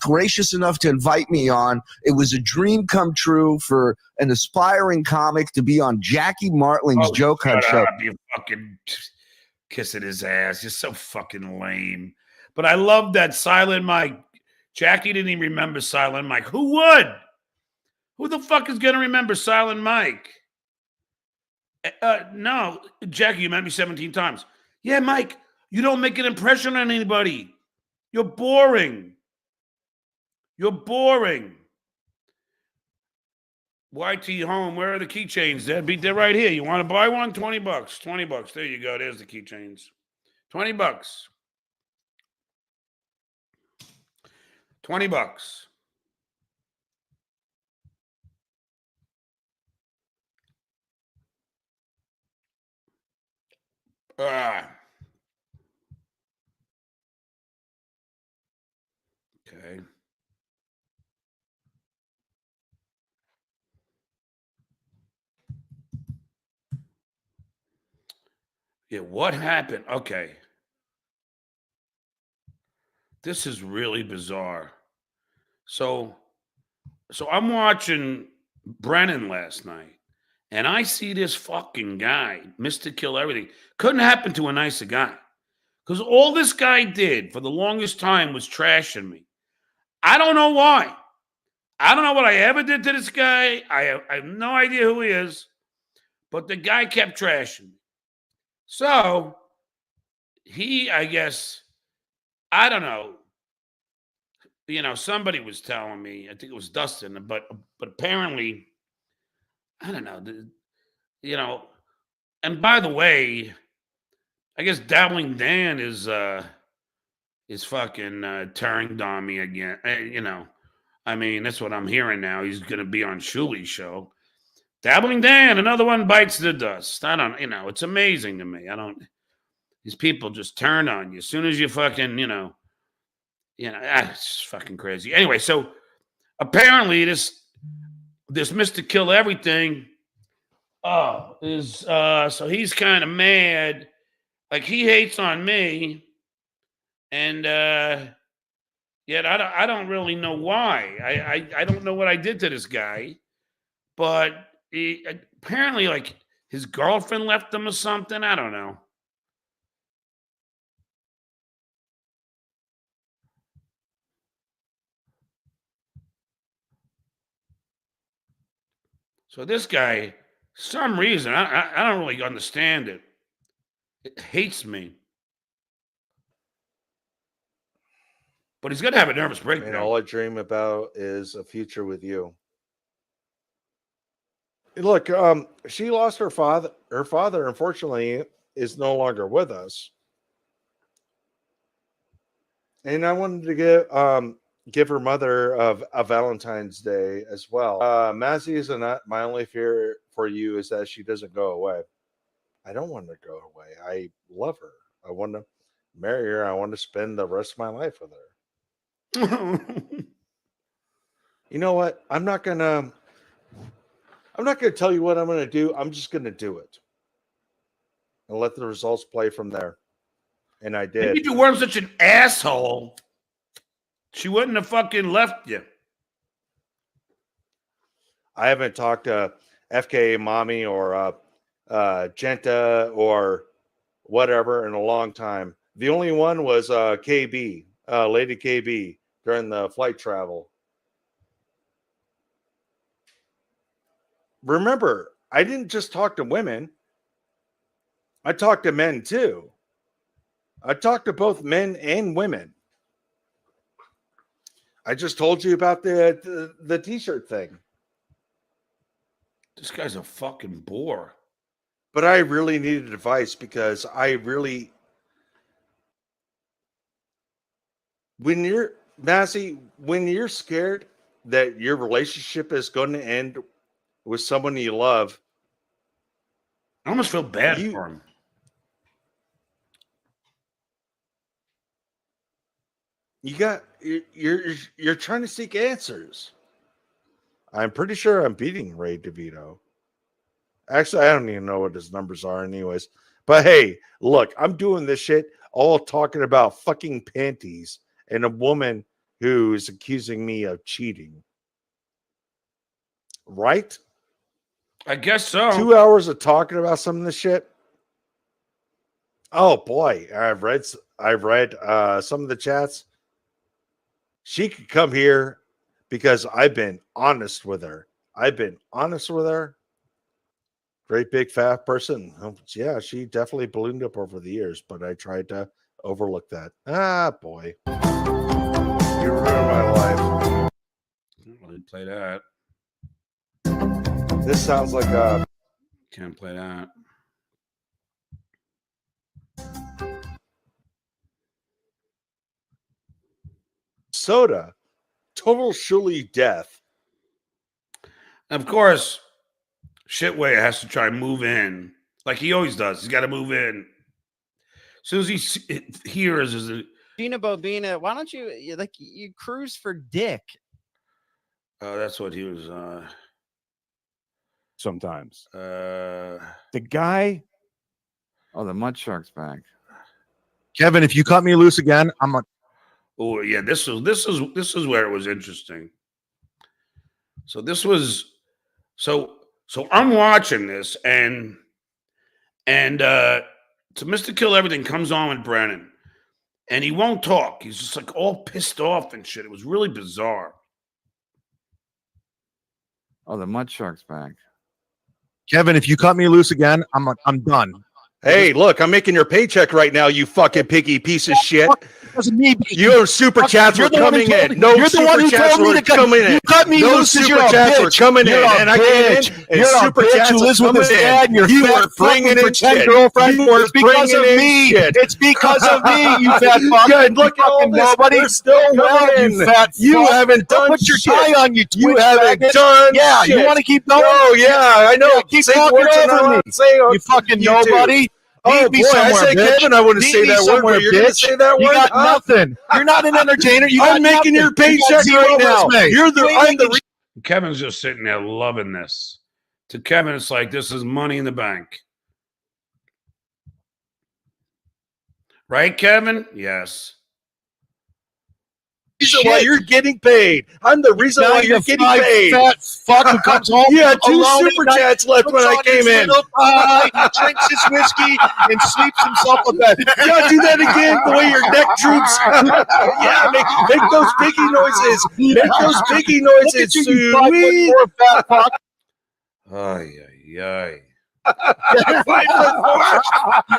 gracious enough to invite me on. It was a dream come true for an aspiring comic to be on Jackie Martling's Joke Hunt show. You fucking kissing his ass. You're so fucking lame. But I love that Silent Mike. Jackie didn't even remember Silent Mike. Who would? Who the fuck is going to remember Silent Mike? No, Jackie, you met me 17 times. Yeah, Mike, you don't make an impression on anybody. You're boring. You're boring. YT Home, where are the keychains? They're right here. You want to buy one? $20. $20. There you go. There's the keychains. $20. $20. Okay. Yeah, what happened? Okay. This is really bizarre. So I'm watching Brennan last night, and I see this fucking guy, Mr. Kill Everything. Couldn't happen to a nicer guy. Because all this guy did for the longest time was trashing me. I don't know why. I don't know what I ever did to this guy. I have no idea who he is. But the guy kept trashing me. So he, I guess, I don't know. Somebody was telling me, I think it was Dustin, but apparently, I don't know, and by the way, I guess Dabbling Dan is fucking turned on me again. I mean, that's what I'm hearing now. He's going to be on Shuli's show. Dabbling Dan, another one bites the dust. I don't, it's amazing to me. These people just turn on you as soon as you fucking, it's fucking crazy. Anyway, so apparently this Mr. Kill Everything is so he's kind of mad. Like he hates on me. And yet I don't really know why. I don't know what I did to this guy. But apparently like his girlfriend left him or something. I don't know. So this guy, some reason, I don't really understand it. It hates me. But he's gonna have a nervous And breakdown. all I dream about is a future with you. Look, she lost her father. Her father, unfortunately, is no longer with us. And I wanted to give her mother a Valentine's Day as well. Massey is not my only fear for you is that she doesn't go away. I don't want her to go away. I love her. I want to marry her. I want to spend the rest of my life with her. You know what? I'm not gonna tell you what I'm gonna do. I'm just gonna do it and let the results play from there. And I did. Maybe you weren't such an asshole, she wouldn't have fucking left you. I haven't talked to FKA Mommy or Genta or whatever in a long time. The only one was KB, Lady KB, during the flight travel. Remember, I didn't just talk to women. I talked to men too. I talked to both men and women. I just told you about the t-shirt thing. This guy's a fucking bore. But I really needed advice because when you're scared that your relationship is going to end with someone you love, I almost feel bad for him. You're trying to seek answers. I'm pretty sure I'm beating Ray DeVito. Actually, I don't even know what his numbers are anyways. But hey, look, I'm doing this shit all talking about fucking panties and a woman who is accusing me of cheating. Right? I guess so. 2 hours of talking about some of this shit. Oh boy, I've read some of the chats. She could come here because I've been honest with her. Great big fat person. Yeah, she definitely ballooned up over the years, but I tried to overlook that. Ah, boy. You ruined my life. I didn't play that. This sounds like a... Can't play that. Soda. Total Shuli death. Of course, Shitway has to try and move in. Like he always does. He's got to move in. As soon as he hears is a... Gina Bobina, why don't you cruise for dick? Oh, that's what he was... Sometimes. The guy... Oh, the Mud Shark's back. Kevin, if you cut me loose again, I'm a... Oh, yeah, this is where it was interesting. So this was... So I'm watching this, and so Mr. Kill Everything comes on with Brennan, and he won't talk. He's just like all pissed off and shit. It was really bizarre. Oh, the Mud Shark's back. Kevin, if you cut me loose again, I'm done. Hey, look, I'm making your paycheck right now, you fucking piggy piece of shit. Your super chats were coming in. No super chats were coming in. You cut me loose because you're a chats were bitch. coming in. And I came in and super chats were coming in. You were bringing in shit. Girlfriend. It's because of me. It's because of me, you fat fuck. Yeah, look at all this. Nobody. They're still You fat fuck. You haven't done Put your shit. tie on, you twitch You haven't faggot. done Yeah, shit. you want to keep going? Oh, yeah, I know. Yeah, keep Say talking words I'm over me. not saying on You fucking YouTube. nobody. Oh, boy, I said Kevin, I wouldn't say that word, but you're going to say that word? You got nothing. You're not an entertainer. I'm making your paycheck right now. Kevin's just sitting there loving this. To Kevin, it's like this is money in the bank. Right, Kevin? Yes. Reason why you're getting paid. I'm the reason why you're getting paid. Fat fuck who comes home. You had 2 alone super at night, chats left when I puts on came his in. little pie, drinks his whiskey, and sleeps himself a bed. Yeah, do that again. The way your neck droops. Yeah, make those piggy noises. Make those piggy noises. You Sweet. fat fuck. Ay, ay, ay.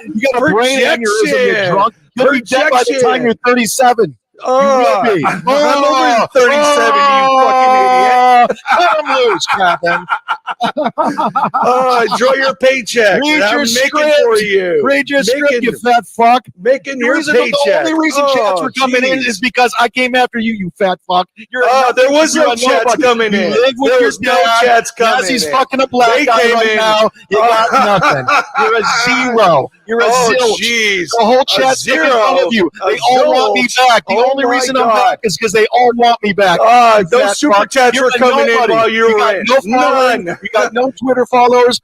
You got a brain aneurysm. You're drunk. You'll be dead by the time you're 37. will be. I'm over 37, you fucking idiot. Cut 'em loose, Captain. Enjoy your paycheck. Read I'm your making script. for you. Read your script, Making- you fat fuck. Making your The paycheck. only reason chats were coming in is because I came after you, you fat fuck. There was You're no a chats nobody. coming You in. live with There your was no dad. chats coming Yes, he's in. fucking a black They guy came right in. now. You got nothing. You're a zero. You're a zilch. Jeez. The whole chat's making fun of you. They all want me back. The only reason I'm back is because they all want me back. You those fat super fuck. chats You're were a coming in nobody. while you were got in. no following. None. You got no Twitter followers.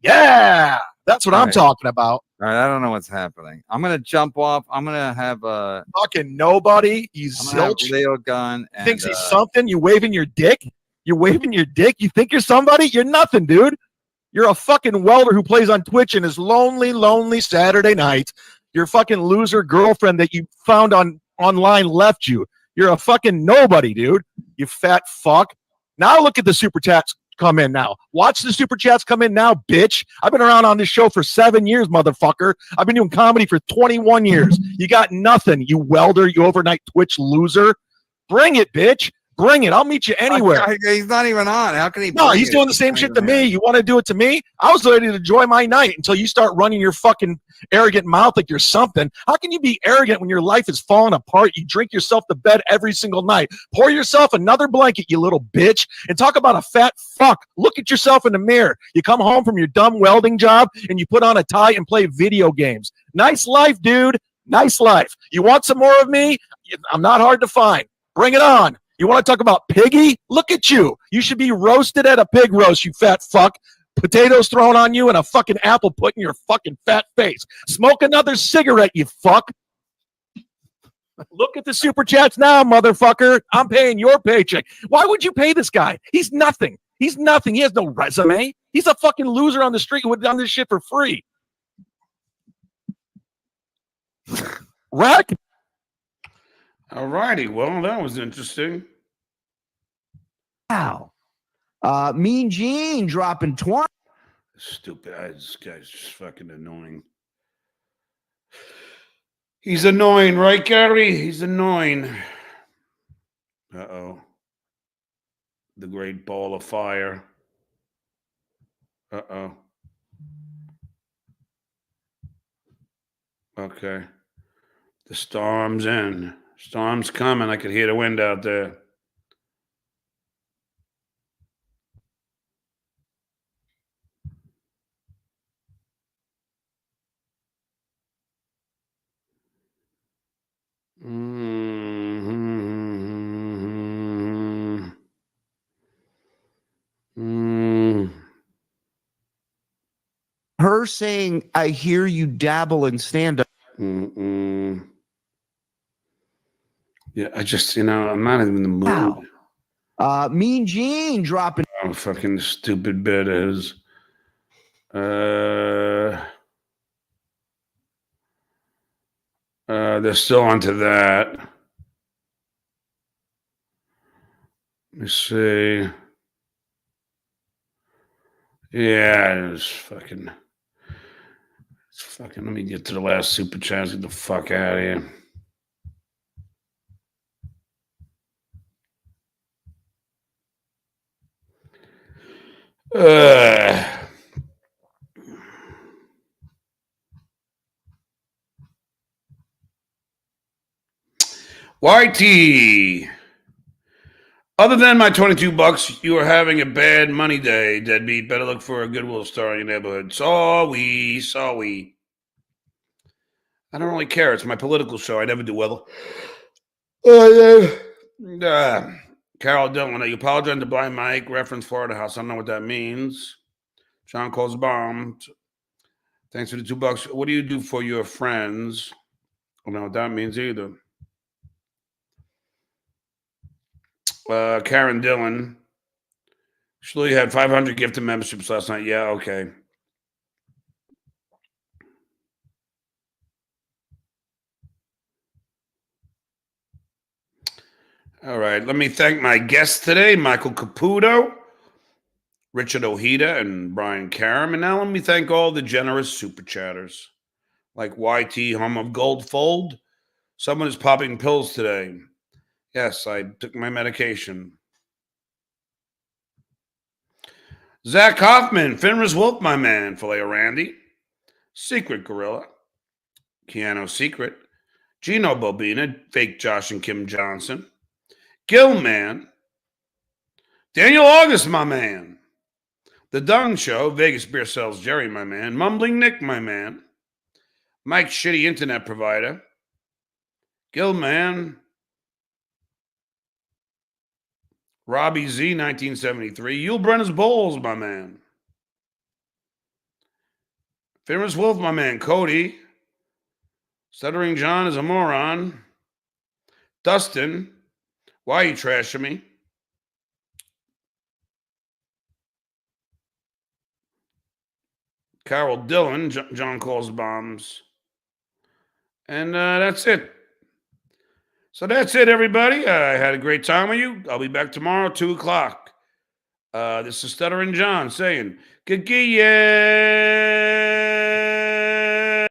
Yeah, that's what I'm Right. talking about. All right, I don't know what's happening. I'm gonna jump off. I'm gonna have fucking nobody. You I'm gonna have zilch. Leo gun and Thinks he's something. You waving your dick. You're waving your dick. You think you're somebody? You're nothing, dude. You're a fucking welder who plays on Twitch and his lonely Saturday night. Your fucking loser girlfriend that you found online left you. You're a fucking nobody, dude. You fat fuck. Now look at the super chats come in now. Watch the super chats come in now, bitch. I've been around on this show for 7 years, motherfucker. I've been doing comedy for 21 years. You got nothing, you welder, you overnight Twitch loser. Bring it, bitch. Bring it. I'll meet you anywhere. He's not even on. How can he? No, bring he's it? doing the same shit to me. You want to do it to me? I was ready to enjoy my night until you start running your fucking arrogant mouth like you're something. How can you be arrogant when your life is falling apart? You drink yourself to bed every single night. Pour yourself another blanket, you little bitch, and talk about a fat fuck. Look at yourself in the mirror. You come home from your dumb welding job and you put on a tie and play video games. Nice life, dude. Nice life. You want some more of me? I'm not hard to find. Bring it on. You want to talk about piggy? Look at you. You should be roasted at a pig roast, you fat fuck. Potatoes thrown on you and a fucking apple put in your fucking fat face. Smoke another cigarette, you fuck. Look at the super chats now, motherfucker. I'm paying your paycheck. Why would you pay this guy? He's nothing. He's nothing. He has no resume. He's a fucking loser on the street who would have done this shit for free. Rack. All righty. Well, that was interesting. Wow. Mean Gene dropping 20. Stupid. This guy's just fucking annoying. He's annoying, right, Gary? He's annoying. Uh-oh. The great ball of fire. Uh-oh. Okay. The storm's in. Storm's coming. I could hear the wind out there. Her saying, I hear you dabble in stand-up. Yeah, I just, I'm not even in the mood. Wow. Mean Gene dropping. Oh, fucking stupid bit is. They're still onto that. Let me see. Yeah, it's fucking. Let me get to the last super chat. Get the fuck out of here. YT. Other than my $22, you are having a bad money day, deadbeat. Better look for a Goodwill store in your neighborhood. Sorry. I don't really care. It's my political show. I never do well. Carol Dillon, are you apologizing to Blind Mike? Reference Florida House. I don't know what that means. John calls bomb. Thanks for the $2. What do you do for your friends? I don't know what that means either. Karen Dillon. Shirley had 500 gifted memberships last night. Yeah, okay. All right. Let me thank my guests today, Michael Caputo, Richard Ojeda, and Brian Karam. And now let me thank all the generous super chatters like YT, home of Goldfold, Someone is popping pills today. Yes, I took my medication. Zach Hoffman, Fenris Wolf, my man. Filet Randy. Secret Gorilla. Keanu Secret. Gino Bobina, fake Josh and Kim Johnson. Gilman. Daniel August, my man. The Dung Show, Vegas Beer Sells Jerry, my man. Mumbling Nick, my man. Mike Shitty Internet Provider. Gilman. Robbie Z, 1973. Yul Brenner's Bowls, my man. Famous Wolf, my man. Cody. Stuttering John is a moron. Dustin. Why are you trashing me? Carol Dillon. John calls bombs. And that's it. So that's it, everybody. I had a great time with you. I'll be back tomorrow, 2 o'clock. This is Stuttering John saying, good-gee,